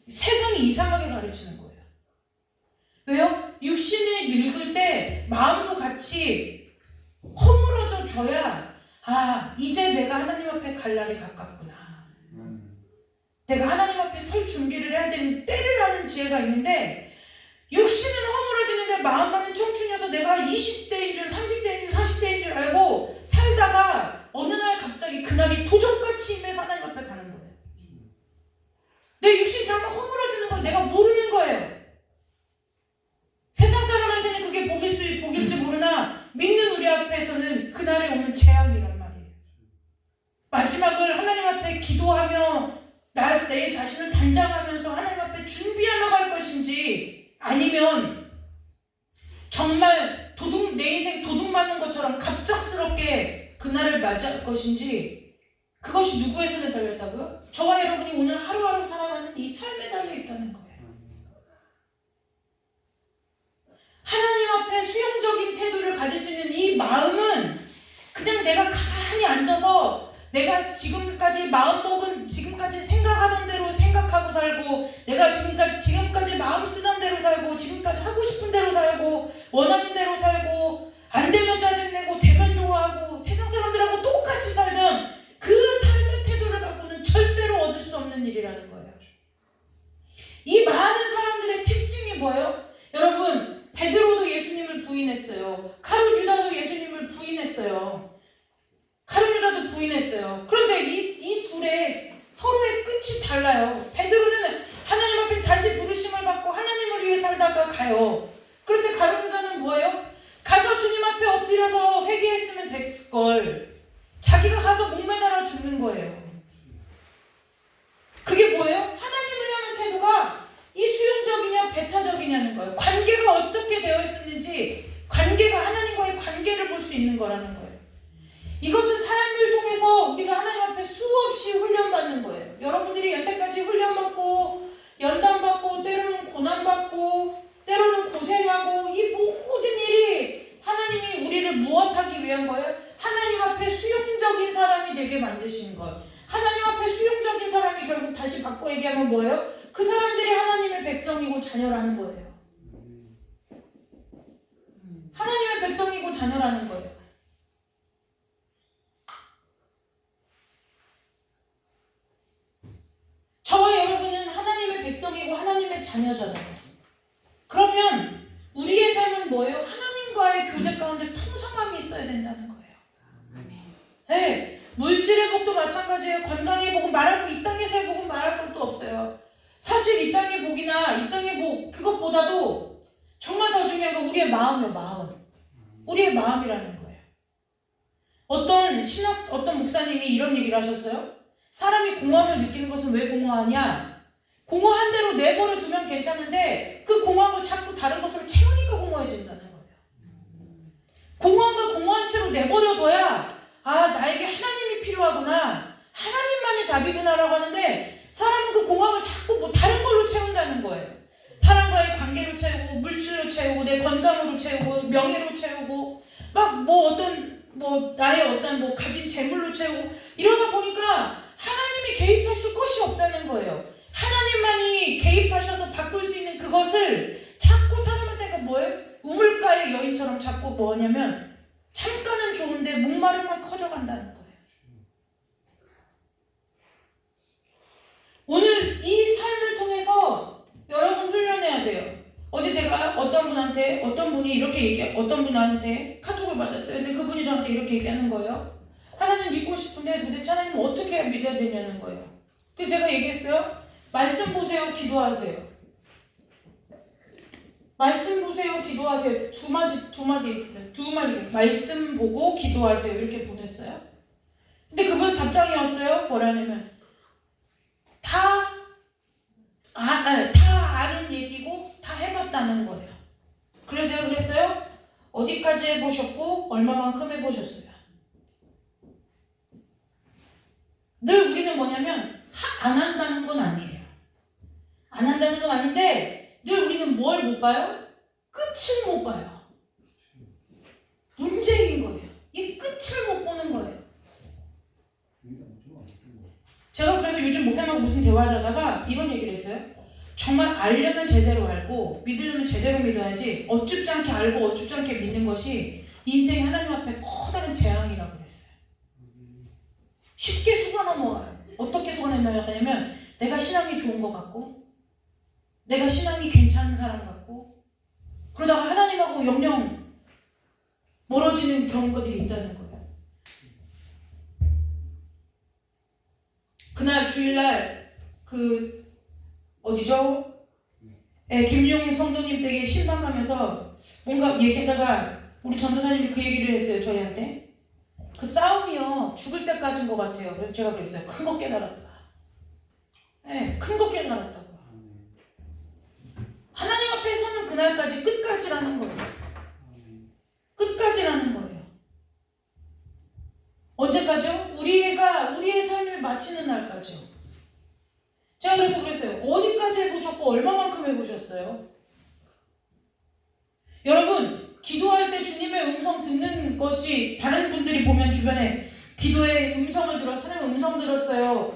세상이 이상하게 가르치는 거예요. 왜요? 육신이 늙을 때 마음도 같이 허물어져 줘야 이제 내가 하나님 앞에 갈 날이 가깝구나. 내가 하나님 앞에 설 준비를 해야 되는 때를 아는 지혜가 있는데 육신은 허물어지는데 마음만은 청춘이어서 내가 20대인 줄 30대인 줄 40대인 줄 알고 살다가 어느 날 갑자기 그날이 도적같이 임해서 하나님 앞에 가는 거예요. 내 육신 잠깐 허물어지는 걸 내가 모르는 거예요. 세상 사람한테는 그게 복일지 모르나 믿는 우리 앞에서는 그날에 오는 재앙이란 말이에요. 마지막을 하나님 앞에 기도하며 내 자신을 단장하면서 하나님 앞에 준비하며 갈 것인지 아니면 정말 내 인생 도둑 맞는 것처럼 갑작스럽게 그날을 맞이할 것인지 그것이 누구의 손에 달렸다고요? 저와 여러분이 오늘 하루하루 살아가는 이 삶에 달려 있다는 거예요. 하나님 앞에 수용적인 태도를 가질 수 있는 이 마음은 그냥 내가 가만히 앉아서 내가 지금까지 지금까지 생각하던 대로 생각하고 살고 내가 지금까지 마음 쓰던 대로 살고 지금까지 하고 싶은 대로 살고 원하는 대로 살고 안 되면 짜증내고 되면 좋아하고 세상 사람들하고 똑같이 살던 그 삶의 태도를 갖고는 절대로 얻을 수 없는 일이라는 거예요. 이 많은 사람들의 특징이 뭐예요? 여러분, 베드로도 예수님을 부인했어요. 가룟 유다도 예수님을 부인했어요. 가룟 유다도 부인했어요. 그런데 이 둘의 서로의 끝이 달라요. 베드로는 하나님 앞에 다시 부르심을 받고 하나님을 위해 살다가 가요. 그런데 가룟 유다는 뭐예요? 가서 주님 앞에 엎드려서 회개했으면 됐을걸. 자기가 가서 목매달아 죽는 거예요. 그게 뭐예요? 하나님을 향한 태도가 이 수용적이냐 배타적이냐는 거예요. 관계가 어떻게 되어 있었는지 하나님과의 관계를 볼 수 있는 거라는 거예요. 이것은 삶을 통해서 우리가 하나님 앞에 수없이 훈련받는 거예요. 여러분들이 여태까지 훈련받고 연단받고 때로는 고난받고 때로는 고생하고 이 모든 일이 하나님이 우리를 무엇하기 위한 거예요? 하나님 앞에 수용적인 사람이 되게 만드시는 거예요. 하나님 앞에 수용적인 사람이 결국 다시 바꿔 얘기하면 뭐예요? 그 사람들이 하나님의 백성이고 자녀라는 거예요. 하나님의 백성이고 자녀라는 거예요. 저와 여러분은 하나님의 백성이고 하나님의 자녀잖아요. 그러면 우리의 삶은 뭐예요? 하나님과의 교제 가운데 풍성함이 있어야 된다는 거예요. 네, 물질의 복도 마찬가지예요. 건강의 복은 이 땅에서의 복은 말할 것도 없어요. 사실 이 땅의 복이나 이 땅의 복 그것보다도 정말 더 중요한 건 우리의 마음이에요. 마음. 우리의 마음이라는 거예요. 어떤 목사님이 이런 얘기를 하셨어요. 사람이 공허함을 느끼는 것은 왜 공허하냐? 공허한 대로 내버려 두면 괜찮은데 그 공허함을 자꾸 다른 것으로 채우니까 공허해진다는 거예요. 공허한 걸 공허한 채로 내버려둬야 나에게 하나님이 필요하구나. 하나님만이 답이구나 라고 하는데 사람은 그 공허함을 자꾸 다른 걸로 채운다는 거예요. 채우고 명예로 채우고 막 뭐 어떤 뭐 나의 어떤 뭐 가진 재물로 채우고 이러다 보니까 하나님이 개입하실 것이 없다는 거예요. 하나님만이 개입하셔서 바꿀 수 있는 그것을 자꾸 사람한테가 뭐예요? 우물가의 여인처럼 자꾸 뭐냐면 잠깐은 좋은데 목마름만 커져간다는 거예요. 오늘 이 삶을 통해서 여러분 훈련해야 돼요. 어제 제가 어떤 분이 이렇게 어떤 분한테 카톡을 받았어요. 근데 그분이 저한테 이렇게 얘기하는 거예요. 하나님 믿고 싶은데 도대체 하나님 어떻게 해야 믿어야 되냐는 거예요. 그래서 제가 얘기했어요. 말씀 보세요, 기도하세요. 말씀 보세요, 기도하세요. 두 마디 있어요. 두 마디. 말씀 보고 기도하세요. 이렇게 보냈어요. 근데 그분 답장이 왔어요. 뭐라냐면 다 아는 얘기고 다 해봤다는 거예요. 그래서 제가 그랬어요. 어디까지 해보셨고 얼마만큼 해보셨어요? 늘 우리는 뭐냐면 안 한다는 건 아니에요. 안 한다는 건 아닌데 늘 우리는 뭘 못 봐요? 끝을 못 봐요. 문제인 거예요. 이 끝을 못 보는 거예요. 제가 그래서 요즘 목사님하고 무슨 대화를 하다가 이런 얘기를 했어요. 정말 알려면 제대로 알고 믿으려면 제대로 믿어야지 어쭙지 않게 알고 어쭙지 않게 믿는 것이 인생이 하나님 앞에 커다란 재앙이라고 그랬어요. 쉽게 속아 넘어가요. 어떻게 속아 넘어가냐면 내가 신앙이 좋은 것 같고 내가 신앙이 괜찮은 사람 같고 그러다가 하나님하고 영영 멀어지는 경우들이 있다는 거예요. 그날 주일날 어디죠? 김용 성도님 댁에 신방 가면서 뭔가 얘기하다가 우리 전도사님이 그 얘기를 했어요. 저희한테 그 싸움이요 죽을 때까지인 것 같아요. 그래서 제가 그랬어요. 큰 거 깨달았다. 큰 거 깨달았다고. 하나님 앞에 서는 그날까지 끝까지라는 거예요. 끝까지라는 거예요. 언제까지요? 우리의 삶을 마치는 날까지요. 제가 그래서 그랬어요. 어디까지 해보셨고 얼마만큼 해보셨어요? 여러분 기도할 때 주님의 음성 듣는 것이 다른 분들이 보면 주변에 기도의 음성을 들어서 하나님의 음성 들었어요.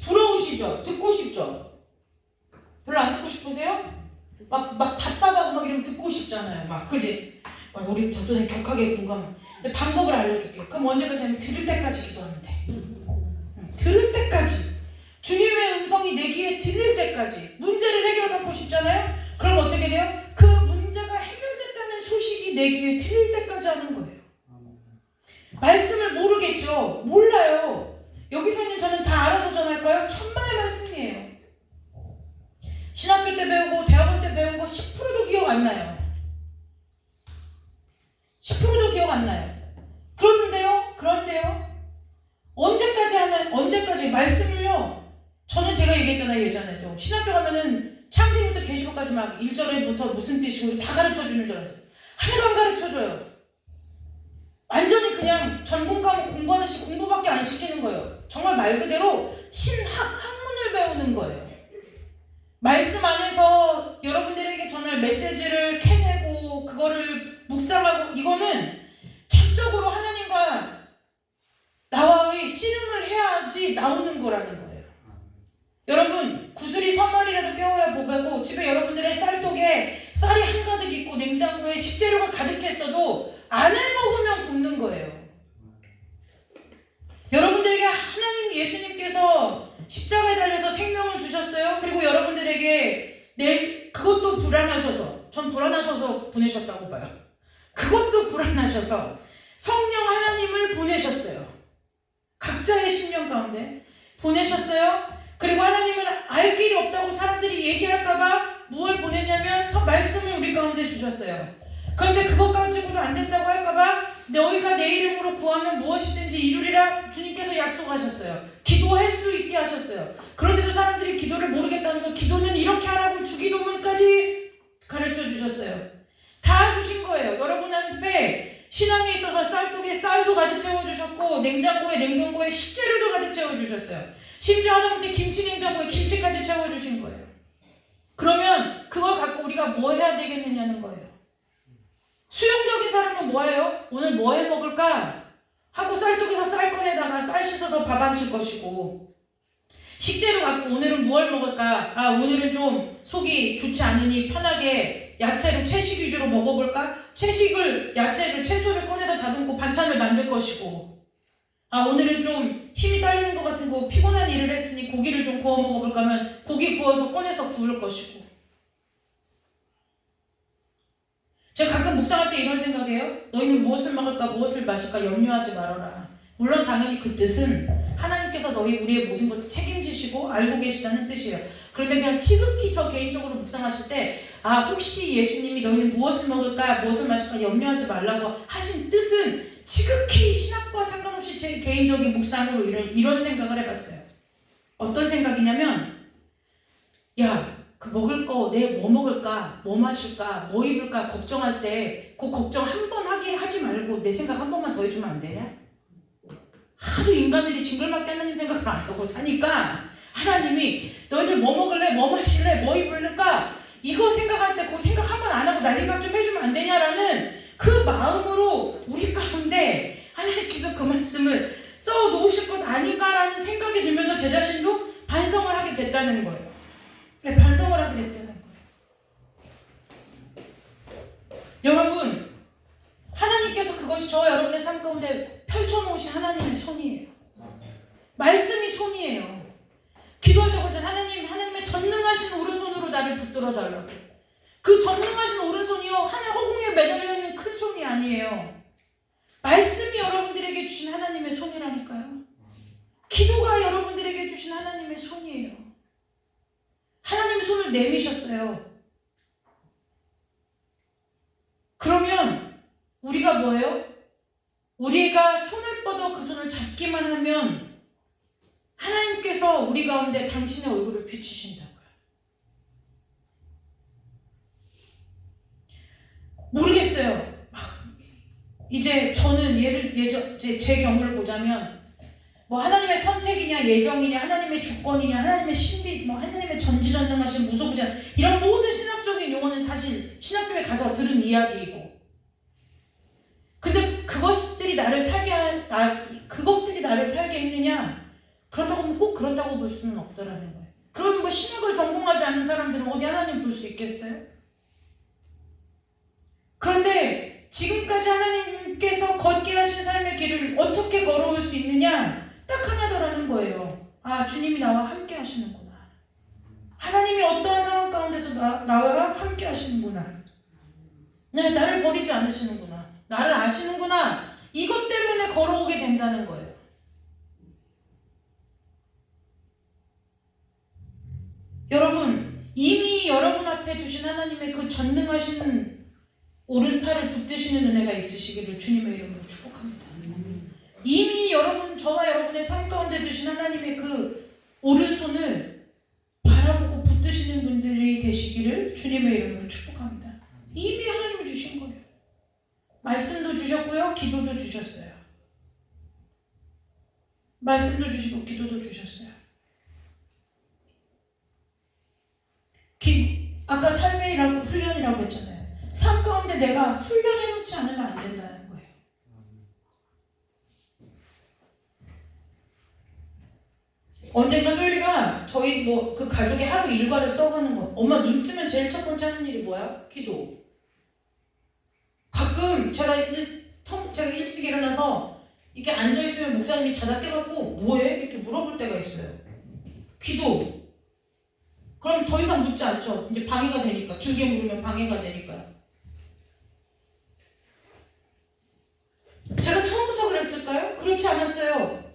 부러우시죠? 듣고 싶죠? 별로 안 듣고 싶으세요? 막 답답하고 막 이러면 듣고 싶잖아요. 막 그지? 우리 전도사님 격하게 공감해. 근데 방법을 알려줄게. 그럼 언제까지 하면 들을 때까지 기도하면 돼. 들을 때까지. 주님의 음성이 내 귀에 들릴 때까지. 문제를 해결받고 싶잖아요? 그럼 어떻게 돼요? 그 문제가 해결됐다는 소식이 내 귀에 들릴 때까지 하는 거예요. 말씀을 모르겠죠? 몰라요. 여기서 있는 저는 다 알아서 전할까요? 천만의 말씀이에요. 신학교 때 배우고 대학원 때 배운 거 10%도 기억 안 나요. 10%도 기억 안 나요. 그런데요. 언제까지 말씀을요. 저는 제가 얘기했잖아요. 예전에도 신학교 가면은 창세기부터 계시록까지 막 1절에부터 무슨 뜻이고 다 가르쳐주는 줄 알았어요. 하나도 안 가르쳐줘요. 완전히 그냥 전공 과목 공부하듯이 공부밖에 안 시키는 거예요. 정말 말 그대로 학문을 배우는 거예요. 말씀 안에서 여러분들에게 전할 메시지를 캐내고 그거를 묵상하고 이거는 적극적으로 하나님과 나와의 씨름을 해야지 나오는 거라는 거예요. 여러분 구슬이 선말이라도 깨워야 보배고 집에 여러분들의 쌀독에 쌀이 한가득 있고 냉장고에 식재료가 가득했어도 안을 먹으면 굶는 거예요. 여러분들에게 하나님 예수님께서 십자가에 달려서 생명을 주셨어요. 그리고 여러분들에게 그것도 불안하셔서 전 불안하셔서 보내셨다고 봐요. 그것도 불안하셔서 성령 하나님을 보내셨어요. 각자의 심령 가운데 보내셨어요. 그리고 하나님은 알 길이 없다고 사람들이 얘기할까봐 무엇을 보냈냐면 말씀을 우리 가운데 주셨어요. 그런데 그것 가지고도 안 된다고 할까봐 너희가 내 이름으로 구하면 무엇이든지 이루리라 주님께서 약속하셨어요. 기도할 수 있게 하셨어요. 그런데도 사람들이 기도를 모르겠다면서 기도는 이렇게 하라고 주기도문까지 가르쳐 주셨어요. 다 주신 거예요. 여러분한테 신앙에 있어서 쌀독에 쌀도 가득 채워주셨고 냉장고에 냉동고에 식재료도 가득 채워주셨어요. 심지어 하다못해 김치 냉장고에 김치까지 채워주신 거예요. 그러면 그걸 갖고 우리가 뭐 해야 되겠느냐는 거예요. 수용적인 사람은 뭐예요? 오늘 뭐 해 먹을까? 하고 쌀독에서 쌀 꺼내다가 쌀 씻어서 밥 안 칠 것이고, 식재료 갖고 오늘은 무얼 먹을까? 아, 오늘은 좀 속이 좋지 않으니 편하게 야채로 채식 위주로 먹어볼까? 야채를 채소를 꺼내서 다듬고 반찬을 만들 것이고, 아, 오늘은 좀 힘이 딸리는 것 같은 거 피곤한 일을 했으니 고기를 좀 구워 먹어볼까 하면 고기 구워서 꺼내서 구울 것이고. 제가 가끔 묵상할 때 이런 생각해요. 너희는 무엇을 먹을까 무엇을 마실까 염려하지 말아라. 물론 당연히 그 뜻은 하나님께서 우리의 모든 것을 책임지시고 알고 계시다는 뜻이에요. 그런데 그냥 지극히 저 개인적으로 묵상하실 때, 아, 혹시 예수님이 너희는 무엇을 먹을까 무엇을 마실까 염려하지 말라고 하신 뜻은 지극히 신학과 상관없이 제 개인적인 묵상으로 이런 생각을 해봤어요. 어떤 생각이냐면, 야, 그 먹을 거, 내 뭐 먹을까, 뭐 마실까, 뭐 입을까 걱정할 때 그 걱정 한 번 하지 말고 내 생각 한 번만 더 해주면 안 되냐? 하도 인간들이 징글맞게 하나님 생각을 안 하고 사니까 하나님이 너희들 뭐 먹을래, 뭐 마실래, 뭐 입을까 이거 생각할 때 그 생각 한 번 안 하고 나 생각 좀 해주면 안 되냐라는 그 마음으로 우리 가운데 하나님께서 그 말씀을 써놓으실 것 아닌가라는 생각이 들면서 제 자신도 반성을 하게 됐다는 거예요. 네, 반성을 하게 됐다는 거예요. 여러분, 하나님께서 그것이 저와 여러분의 삶 가운데 펼쳐놓으신 하나님의 손이에요. 말씀이 손이에요. 기도할 때 그러잖아요. 하나님의 전능하신 오른손으로 나를 붙들어 달라고. 그 전능하신 오른손이요, 하늘 허공에 매달려 있는 큰 손이 아니에요. 말씀이 여러분들에게 주신 하나님의 손이라니까요. 기도가 여러분들에게 주신 하나님의 손이에요. 하나님의 손을 내미셨어요. 그러면 우리가 뭐예요? 우리가 손을 뻗어 그 손을 잡기만 하면 하나님께서 우리 가운데 당신의 얼굴을 비추신다고요. 모르겠어요. 이제 저는 제 경우를 보자면 뭐 하나님의 선택이냐 예정이냐 하나님의 주권이냐 하나님의 신비 뭐 하나님의 전지전능하신 무소부자 이런 모든 신학적인 용어는 사실 신학교에 가서 들은 이야기이고, 근데 그것들이 나를 살게 했느냐? 그렇다고 하면 꼭 그렇다고 볼 수는 없더라는 거예요. 그럼 뭐 신학을 전공하지 않는 사람들은 어디 하나님 볼 수 있겠어요? 그런데 지금까지 하나님께서 걷게 하신 삶의 길을 어떻게 걸어올 수 있느냐? 딱 하나더라는 거예요. 아, 주님이 나와 함께 하시는구나. 하나님이 어떠한 상황 가운데서 나와 함께 하시는구나. 네, 나를 버리지 않으시는구나. 나를 아시는구나. 이것 때문에 걸어오게 된다는 거예요. 여러분, 이미 여러분 앞에 두신 하나님의 그 전능하신 오른팔을 붙드시는 은혜가 있으시기를 주님의 이름으로 축복합니다. 이미 저와 여러분의 삶 가운데 두신 하나님의 그 오른손을 바라보고 붙드시는 분들이 되시기를 주님의 이름으로 축복합니다. 이미 하나님이 주신 거예요. 말씀도 주셨고요, 기도도 주셨어요. 말씀도 주시고 기도도 주셨어요. 아까 삶의 훈련이라고 했잖아요. 삶 가운데 내가 훈련해놓지 않으면 안 된다는 거예요. 언젠가 소율이가 저희 그 가족의 하루 일과를 써가는 거. 엄마 눈 뜨면 제일 첫 번째 하는 일이 뭐야? 기도. 가끔 제가 일찍 일어나서 이렇게 앉아있으면 목사님이 자다 깨갖고 뭐해? 이렇게 물어볼 때가 있어요. 기도. 그럼 더 이상 묻지 않죠. 이제 방해가 되니까. 길게 물으면 방해가 되니까. 제가 처음부터 그랬을까요? 그렇지 않았어요.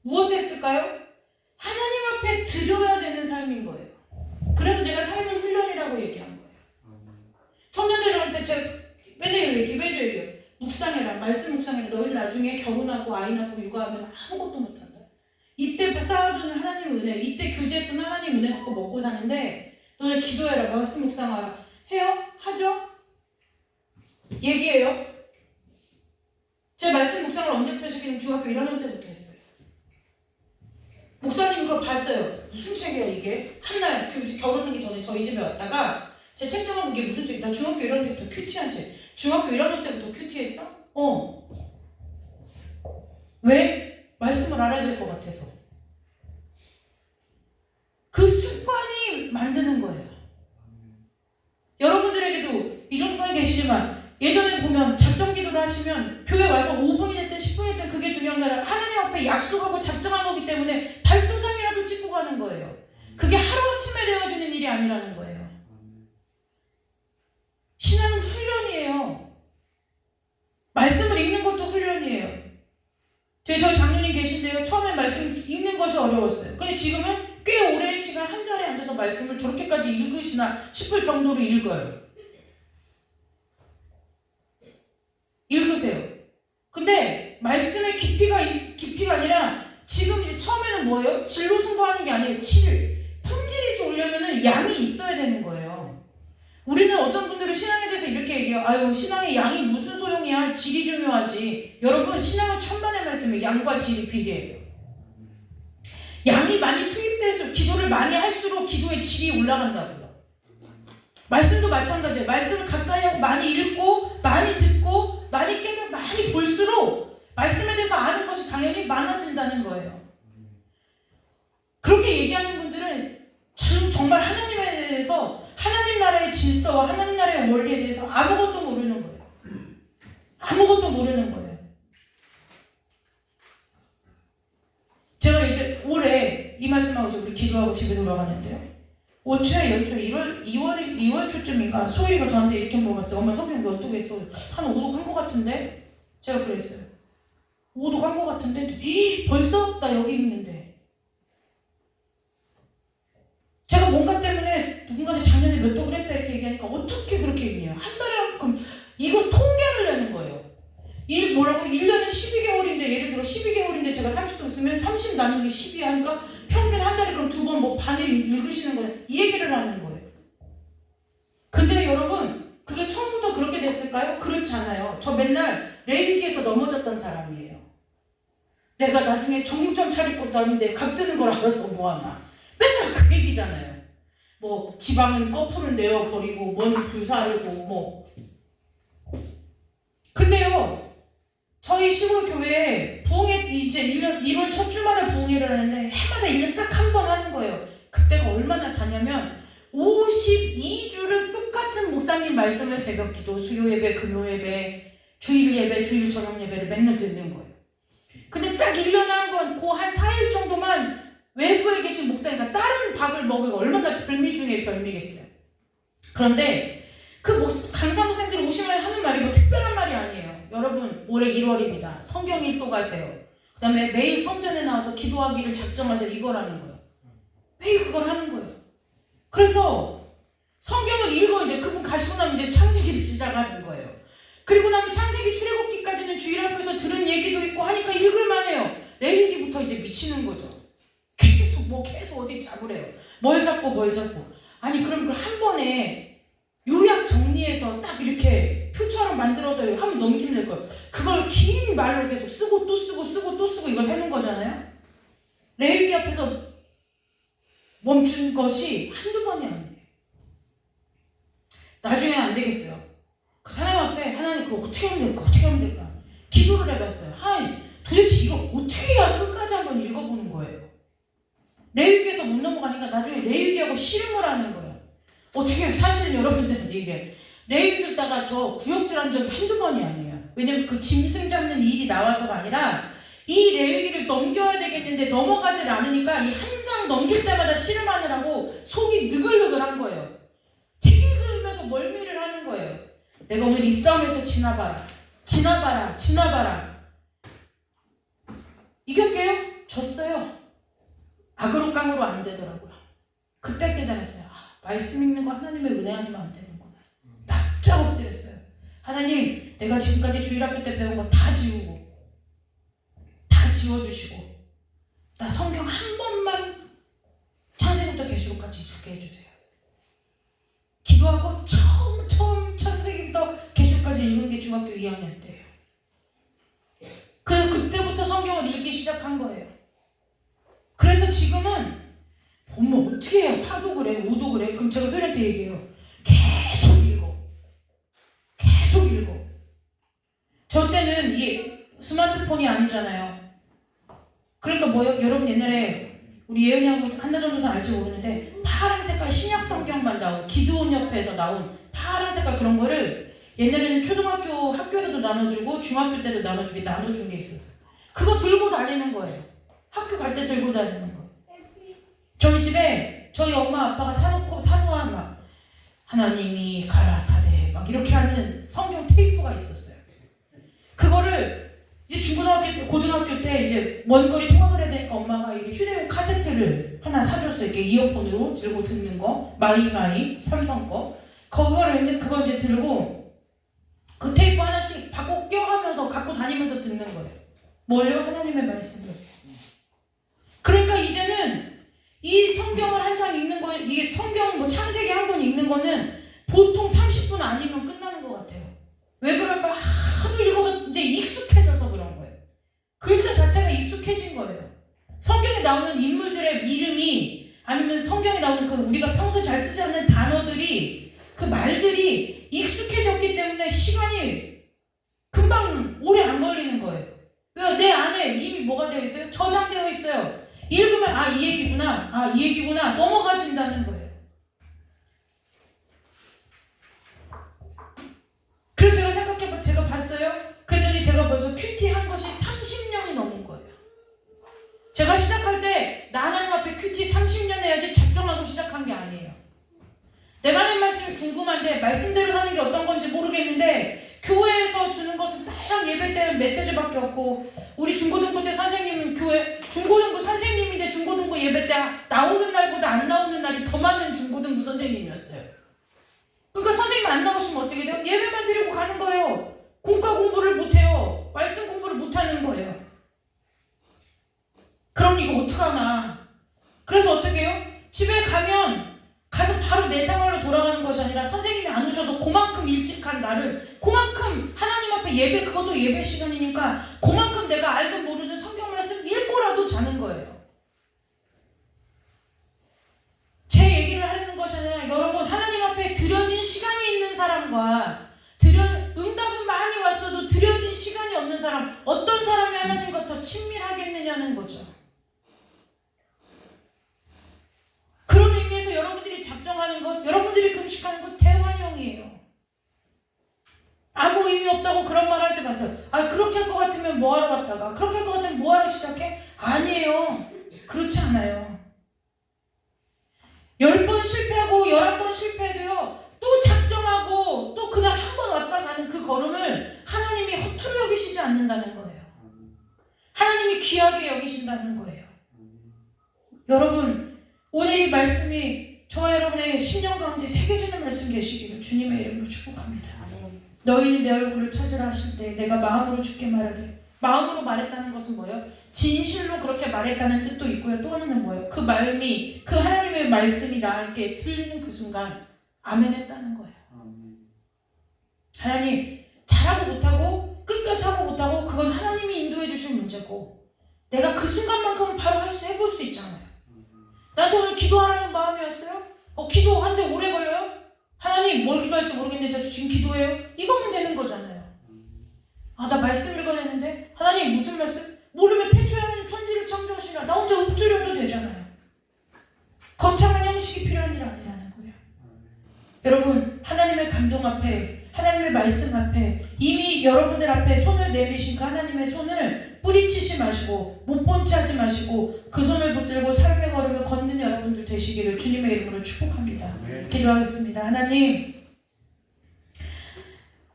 무엇 했을까요? 하나님 앞에 드려야 되는 삶인 거예요. 그래서 제가 삶은 훈련이라고 얘기한 거예요. 청년들한테 제가 매주 얘기해요. 묵상해라. 말씀 묵상해라. 너희 나중에 결혼하고 아이 낳고 육아하면 아무것도 못한다. 이때 쌓아두는 하나님의 은혜, 이때 교제했던 하나님 은혜 갖고 먹고 사는데 너네 기도해라. 말씀 묵상하라. 해요? 하죠? 얘기해요? 제 말씀 묵상을 언제부터 시키냐면 중학교 1학년 때부터 했어요. 목사님 그걸 봤어요. 무슨 책이야 이게? 한날 결혼하기 전에 저희 집에 왔다가 제 책장은 이게 무슨 책? 나 중학교 1학년 때부터 큐티한 책. 중학교 1학년 때부터 큐티했어? 왜? 말씀을 알아야 될 것 같아서. 그 습관이 만드는 거예요. 여러분들에게도 이종파에 계시지만 예전에 보면 작정 기도를 하시면 교회 와서 5분이 됐든 10분이 됐든 그게 중요한 게 아니라 하나님 앞에 약속하고 작정한 거기 때문에 발도장이라도 찍고 가는 거예요. 그게 하루아침에 되어지는 일이 아니라는 거예요. 신앙은 훈련이에요. 말씀을 읽는 것도 훈련이에요. 저희 장로님 계신데요. 처음에 말씀 읽는 것이 어려웠어요. 근데 지금은 꽤 오랜 시간 한 자리에 앉아서 말씀을 저렇게까지 읽으시나 싶을 정도로 읽어요. 읽으세요. 근데 말씀의 깊이가 아니라 지금 이제 처음에는 뭐예요? 질로 승부하는 게 아니에요. 품질이 좋으려면은 양이 있어야 되는 거예요. 우리는 어떤 분들은 신앙에 대해서 이렇게 얘기해요. 아유, 신앙의 양이 무슨 소용이야? 질이 중요하지. 여러분, 신앙은 천만의 말씀이에요. 양과 질이 비례해요. 양이 많이 투입돼서 기도를 많이 할수록 기도의 질이 올라간다고요. 말씀도 마찬가지예요. 말씀을 가까이 하고 많이 읽고 많이 듣고 많이 깨면 많이 볼수록 말씀에 대해서 아는 것이 당연히 많아진다는 거예요. 그렇게 얘기하는 분들은 정말 하나님에 대해서 하나님 나라의 질서와 하나님 나라의 원리에 대해서 아무것도 모르는 거예요. 아무것도 모르는 거예요. 제가 이제 올해 이 말씀하고 이제 우리 기도하고 집에 돌아가는데요. 올 초에 연초 2월 초쯤인가 소율이가 저한테 이렇게 물어봤어요. 엄마 성경 몇 독 했어? 한 5독 한 것 같은데? 제가 그랬어요. 5독 한 것 같은데? 벌써? 나 여기 있는데. 제가 뭔가 때문에 누군가한테 작년에 몇 독을 했다 이렇게 얘기하니까 어떻게 그렇게 얘기해요? 한 달에 그럼 이건 통계를 내는 거예요. 뭐라고? 1년은 12개월인데 예를 들어 12개월인데 제가 30독 쓰면 30 나누기 12 하니까 평균 한 달에 그럼 2번 뭐 반을 읽으시는 거예요. 이 얘기를 하는 거예요. 근데 여러분 그게 처음부터 그렇게 됐을까요? 그렇지 않아요. 저 맨날 레일기에서 넘어졌던 사람이에요. 내가 나중에 정육점 차릴 것도 아닌데 각 뜨는 걸 알아서 뭐하나. 맨날 그 얘기잖아요. 뭐 지방은 거풀을 내어버리고 뭐는 불사르고 뭐. 근데요. 저희 시골 교회에 부흥회 이제 1월 첫 주말에 부흥회를 하는데 해마다 1년 딱 한 번 하는 거예요. 그때가 얼마나 다냐면 52주를 똑같은 목사님 말씀을 새벽기도, 수요예배, 금요예배, 주일예배, 주일 저녁예배를 맨날 듣는 거예요. 근데 딱 1년에 한 번, 그 한 4일 정도만 외부에 계신 목사님과 다른 밥을 먹으면 얼마나 별미 중에 별미겠어요. 그런데 그 강사 목사님들이 오시면 하는 말이 뭐 특별한 말이 아니에요. 여러분 올해 1월입니다. 성경 읽고 가세요. 그 다음에 매일 성전에 나와서 기도하기를 작정하세요. 이거라는 거예요. 매일 그걸 하는 거예요. 그래서 성경을 읽어 이제 그분 가시고 나면 이제 창세기를 시작하는 거예요. 그리고 나면 창세기 출애굽기까지는 주일 학교에서 들은 얘기도 있고 하니까 읽을만 해요. 레위기부터 이제 미치는 거죠. 계속 어디 잡으래요. 뭘 잡고 아니 그럼 그걸 한 번에 요약 정리해서 딱 이렇게 표처럼 만들어서 하면 넘기면 될 거예요. 그걸 긴 말로 계속 쓰고 또 쓰고 이걸 해놓은 거잖아요. 레위기 앞에서 멈춘 것이 한두 번이 아니에요. 나중에 안 되겠어요. 그 사람 앞에 하나님 그거 어떻게 하면 될까? 기도를 해봤어요. 하나님 도대체 이거 어떻게 해야 끝까지 한번 읽어보는 거예요. 레위기에서 못 넘어가니까 나중에 레위기하고 씨름을 하는 거예요. 어떻게 사실은 여러분들은 이게 레위기 듣다가 저 구역질한 적이 한두 번이 아니에요. 왜냐면 그 짐승 잡는 일이 나와서가 아니라 이 레위기를 넘겨야 되겠는데 넘어가질 않으니까 이 한 장 넘길 때마다 씨름하느라고 속이 느글느글한 거예요. 책 읽으면서 멀미를 하는 거예요. 내가 오늘 이 싸움에서 지나봐라. 이겼게요? 졌어요. 악으로 깡으로 안 되더라고요. 그때 깨달았어요. 말씀 읽는 거 하나님의 은혜 아니면 안 되는구나. 납작 엎드렸어요. 하나님, 내가 지금까지 주일학교 때 배운 거 다 지우고 다 지워주시고 나 성경 한 번만 창세기부터 계시록까지 읽게 해주세요. 기도하고 처음 창세기부터 계시록까지 읽은 게 중학교 2학년 때예요. 그때부터 성경을 읽기 시작한 거예요. 그래서 지금은 어떻게 해요? 4독을 해, 5독을 해. 그럼 제가 회원한테 얘기해요. 스마트폰이 아니잖아요. 그러니까 뭐요? 여러분 옛날에 우리 예은이하고 한나전도사 알지 모르는데 파란 색깔 신약 성경만 나온 기드온 옆에서 나온 파란 색깔 그런 거를 옛날에는 초등학교 학교에서도 나눠주고 중학교 때도 나눠준 게 있어요. 그거 들고 다니는 거예요. 학교 갈 때 들고 다니는 거. 저희 집에 저희 엄마 아빠가 사놓은 막 하나님이 가라사대 막 이렇게 하는 성경 테이프가 있었어요. 그거를 이제 중고등학교 때, 고등학교 때 이제 먼 거리 통학을 해야 되니까 엄마가 이게 휴대용 카세트를 하나 사줬어요. 이렇게 이어폰으로 들고 듣는 거. 마이마이 삼성 거. 그거 이제 들고 그 테이프 하나씩 바꿔 껴가면서 갖고 다니면서 듣는 거예요. 뭘요? 하나님의 말씀을. 그러니까 이제는 이 성경을 한 장 읽는 거, 이게 성경 뭐 창세기 한 권 읽는 거는 보통 30분 아니면 끝나는 것 같아요. 왜 그럴까? 하도 읽어서 이제 익숙해져서 그런 거예요. 글자 자체가 익숙해진 거예요. 성경에 나오는 인물들의 이름이 아니면 성경에 나오는 그 우리가 평소 잘 쓰지 않는 단어들이 그 말들이 익숙해졌기 때문에 시간이 금방 오래 안 걸리는 거예요. 왜요? 내 안에 이미 뭐가 되어 있어요? 저장되어 있어요. 읽으면 이 얘기구나. 이 얘기구나. 넘어가진다는 거예요. 그래서 제가 봤어요. 그랬더니 제가 벌써 큐티 한 것이 30년이 넘은 거예요. 제가 시작할 때 나 하나님 앞에 큐티 30년 해야지 작정하고 시작한 게 아니에요. 내가 하는 말씀이 궁금한데 말씀대로 하는 게 어떤 건지 모르겠는데 교회에서 주는 것은 다양한 예배 때 메시지밖에 없고 우리 중고등부 때 선생님은 중고등부 선생님인데 중고등부 예배 때 나오는 날보다 안 나오는 날이 더 많은 중고등부 선생님이었어요. 그러니까 선생님 안 나오시면 어떻게 돼요? 예배만 드리고 가는 거예요. 공과 공부를 못해요. 말씀 공부를 못하는 거예요. 그럼 이거 어떡하나. 그래서 어떻게 해요? 집에 가서 바로 내 생활로 돌아가는 것이 아니라 선생님이 안 오셔서 그만큼 일찍 간 날은 그만큼 하나님 앞에 예배, 그것도 예배 시간이니까 그만큼 내가 알든 모르든 성경 말씀 읽고라도 자는 거예요. 제 얘기를 하려는 것이 아니라 여러분 하나님 앞에 드려진 시간이 있는 사람과 응답은 많이 왔어도 드려진 시간이 없는 사람, 어떤 사람이 하나님과 더 친밀하겠느냐는 거죠. 그런 의미에서 여러분들이 작정하는 것, 여러분들이 금식하는 것 대환영이에요. 아무 의미 없다고 그런 말 하지 마세요. 그렇게 할 것 같으면 뭐하러 갔다가 그렇게 할 것 같으면 뭐하러 시작해? 아니에요. 그렇지 않아요. 10번 실패하고 11번 실패해도요. 또 작정하고 또 그냥 한 번 왔다 가는 그 걸음을 하나님이 허투루 여기시지 않는다는 거예요. 하나님이 귀하게 여기신다는 거예요. 여러분 오늘 이 말씀이 저와 여러분의 심령 가운데 새겨지는 말씀 계시기를 주님의 이름으로 축복합니다. 너희는 내 얼굴을 찾으라 하실 때 내가 마음으로 주께 말하되, 마음으로 말했다는 것은 뭐예요? 진실로 그렇게 말했다는 뜻도 있고요. 또 하나는 뭐예요? 그 마음이, 그 하나님의 말씀이 나에게 들리는 그 순간 아멘 했다는 거예요. 하나님 잘하고 못하고 끝까지 하고 못하고 그건 하나님이 인도해 주실 문제고 내가 그 순간만큼은 바로 해볼 수 있잖아요. 나한테 오늘 기도하라는 마음이 왔어요? 기도하는데 오래 걸려요? 하나님 뭘 기도할지 모르겠는데 저 지금 기도해요? 이거면 되는 거잖아요. 나 말씀 읽어야 했는데 하나님 무슨 말씀? 모르면 태초에 하나님 천지를 창조하시라. 나 혼자 읊조려도 되잖아요. 거창한 형식이 필요한 일 아니라는 거예요. 여러분 하나님의 감동 앞에, 하나님의 말씀 앞에 이미 여러분들 앞에 손을 내미신 그 하나님의 손을 뿌리치지 마시고 못 본 채 하지 마시고 그 손을 붙들고 삶의 걸음을 걷는 여러분들 되시기를 주님의 이름으로 축복합니다. 기도하겠습니다. 하나님,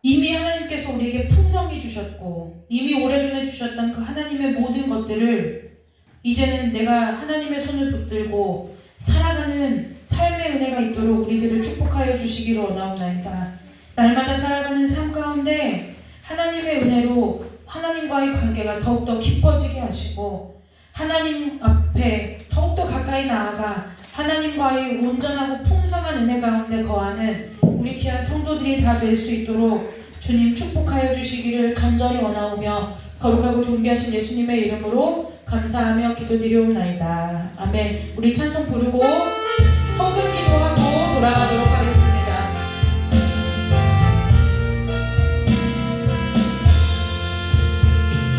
이미 하나님께서 우리에게 풍성히 주셨고 이미 오래전에 주셨던 그 하나님의 모든 것들을 이제는 내가 하나님의 손을 붙들고 살아가는 삶의 은혜가 있도록 우리들을 축복하여 주시기를 원하옵나이다. 날마다 살아가는 삶 가운데 하나님의 은혜로 하나님과의 관계가 더욱더 깊어지게 하시고 하나님 앞에 더욱더 가까이 나아가 하나님과의 온전하고 풍성한 은혜 가운데 거하는 우리 귀한 성도들이 다 될 수 있도록 주님 축복하여 주시기를 간절히 원하오며 거룩하고 존귀하신 예수님의 이름으로 감사하며 기도드리옵나이다. 아멘. 우리 찬송 부르고 헌금 기도하고 돌아가도록 하겠습니다.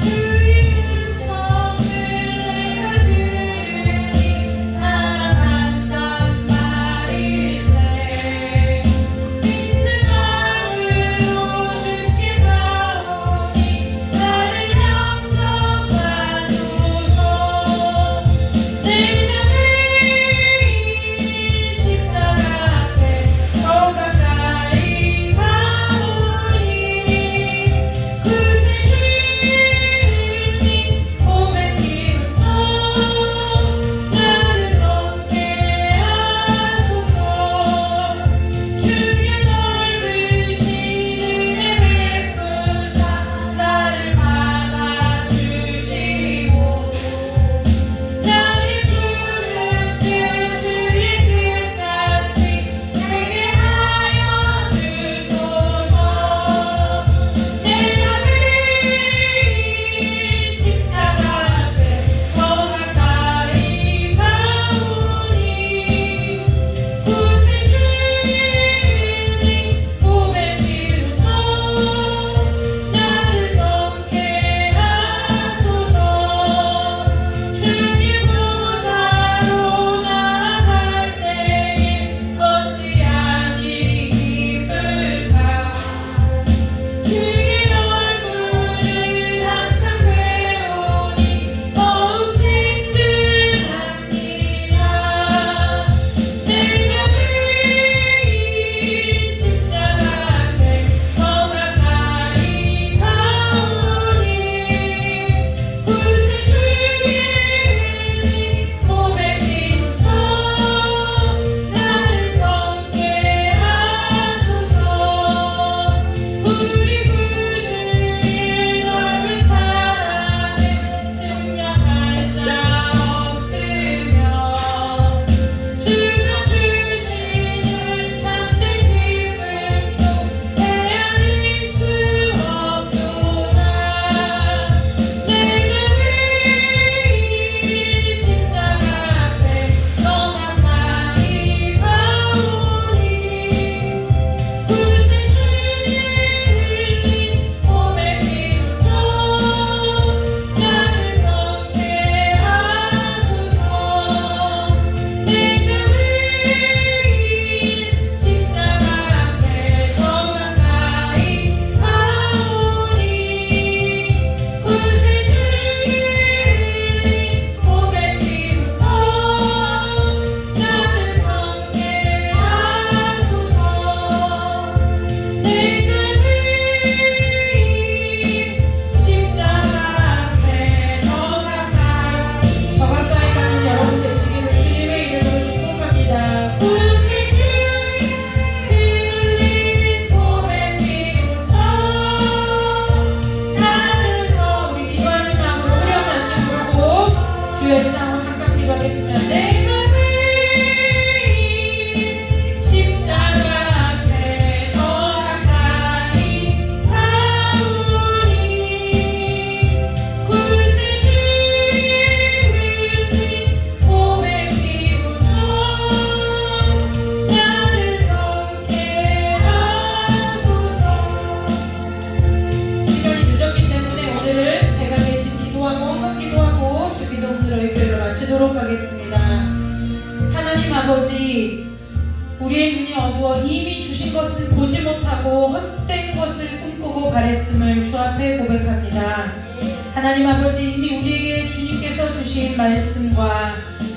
주여 주의 입장으로 잠깐 기도하겠습니다. 내가 매일 십자가 앞에 더 가까이 가오니 굳이 주의 몸에 피우소 나를 적게 하소서. 시간이 늦었기 때문에 오늘은 제가 대신 기도하고 헌금 기도하고 주기도문으로 예배를 마치도록 하겠습니다. 하나님 아버지, 우리의 눈이 어두워 이미 주신 것을 보지 못하고 헛된 것을 꿈꾸고 바랬음을 주 앞에 고백합니다. 하나님 아버지, 이미 우리에게 주님께서 주신 말씀과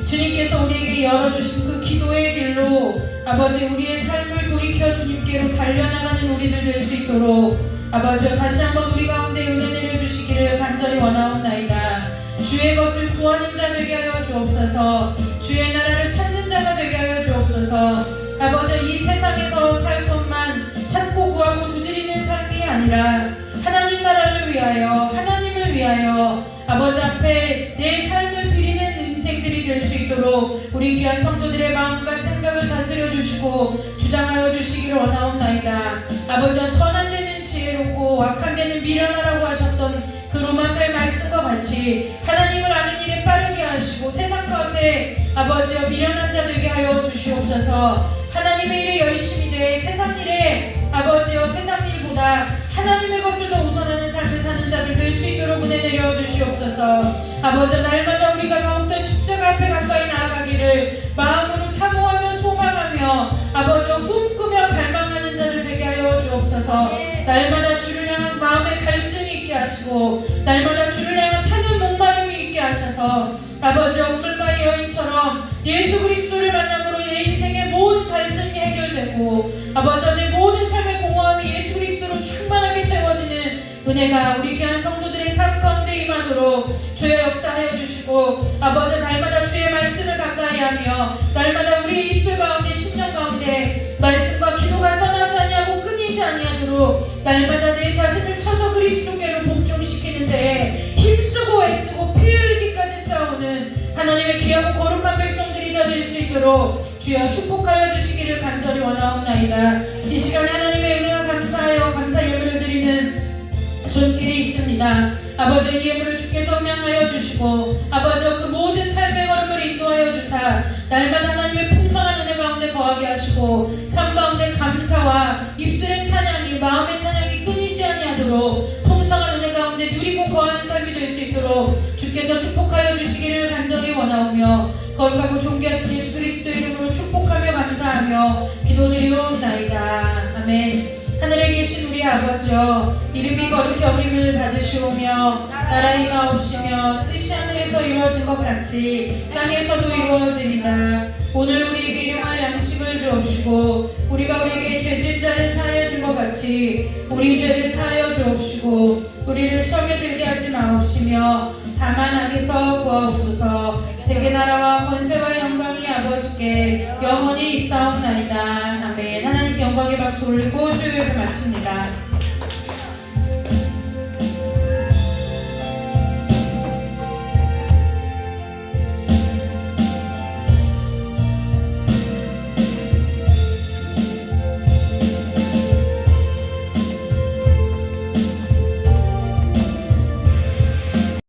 주님께서 우리에게 열어주신 그 기도의 길로 아버지 우리의 삶을 돌이켜 주님께로 달려나가는 우리들 될 수 있도록 아버지 다시 한번 우리 가운데 은혜 내려주시기를 간절히 원하옵나이다. 주의 것을 구하는 자 되게 하여 주옵소서. 주의 나라를 찾는 자가 되게 하여 주옵소서. 아버지 이 세상에서 살 것만 찾고 구하고 두드리는 삶이 아니라 하나님 나라를 위하여 하나님을 위하여 아버지 앞에 내 삶을 드리는 인생들이 될 수 있도록 우리 귀한 성도들의 마음과 생각을 다스려 주시고 주장하여 주시기를 원하옵나이다. 아버지와 선한 데는 지혜롭고 악한 데는 미련하라고 하셨던 그 로마서의 말씀과 같이 하나님을 아는 일에 빠르게 하시고 세상 가운데 아버지와 미련한 자 되게 하여 주시옵소서. 하나님의 일에 열심히 돼 세상 일에 아버지여 세상 일보다 하나님의 것을 더 우선하는 삶을 사는 자들 될 수 있도록 은혜 내려 주시옵소서. 아버지 날마다 우리가 더욱더 십자가 앞에 가까이 나아가기를 마음으로 사모하며 소망하며 아버지여 꿈꾸며 갈망하는 자들 되게 하여 주옵소서. 날마다 주를 향한 마음의 갈증이 있게 하시고 날마다 주를 향한 타는 목마름이 있게 하셔서 아버지여 우물가의 여인처럼 예수 그리스도를 만남으로 내 인생의 모든 갈증이 해결되고 아버지여 내 모든 삶의 공허함이 예수 그리스도로 충만하게 채워지는 은혜가 우리 귀한 성도들의 삶 가운데 임하도록 주여 역사하여 주시고 아버지 날마다 주의 말씀을 가까이 하며 날마다 우리의 입술 가운데 심령 가운데 말씀과 기도가 떠나지 아니하고 끊이지 아니하도록 날마다 내 자신을 쳐서 그리스도께로 복종시키는 데에 힘쓰고 애쓰고 피 흘리기까지 싸우는 하나님의 귀하고 거룩한 백성들이 다 될 수 있도록 주여 축복하여 주시기를 간절히 원하옵나이다. 이 시간에 하나님의 은혜가 감사하여 감사 예물을 드리는 손길이 있습니다. 아버지 이 예물을 주께서 음양하여 주시고 아버지 그 모든 삶의 걸음을 인도하여 주사 날마다 하나님의 풍성한 은혜 가운데 거하게 하시고 삶 가운데 감사와 입술의 찬양이 마음의 찬양이 끊이지 아니하도록 풍성한 은혜 가운데 누리고 거하는 삶이 될 수 있도록 주께서 축복하여 주시기를 간절히 원하오며 거룩하고 존귀하신 예수 그리스도의 이름으로 축복하며 감사하며 기도드리옵나이다. 아멘. 하늘에 계신 우리 아버지여 이름이 거룩히 여김을 받으시오며 나라 임하옵시며 뜻이 하늘에서 이루어진 것 같이 땅에서도 이루어지리다. 오늘 우리에게 일용할 양식을 주옵시고 우리가 우리에게 죄진 자를 사하여 준 것 같이 우리 죄를 사하여 주옵시고 우리를 시험에 들게 하지 마옵시며 다만 악에서 구하옵소서. 대개 나라와 권세와 영광이 아버지께 영원히 있사옵나이다. 아멘. 하나님께 영광의 박수 올리고 수요예배 마칩니다.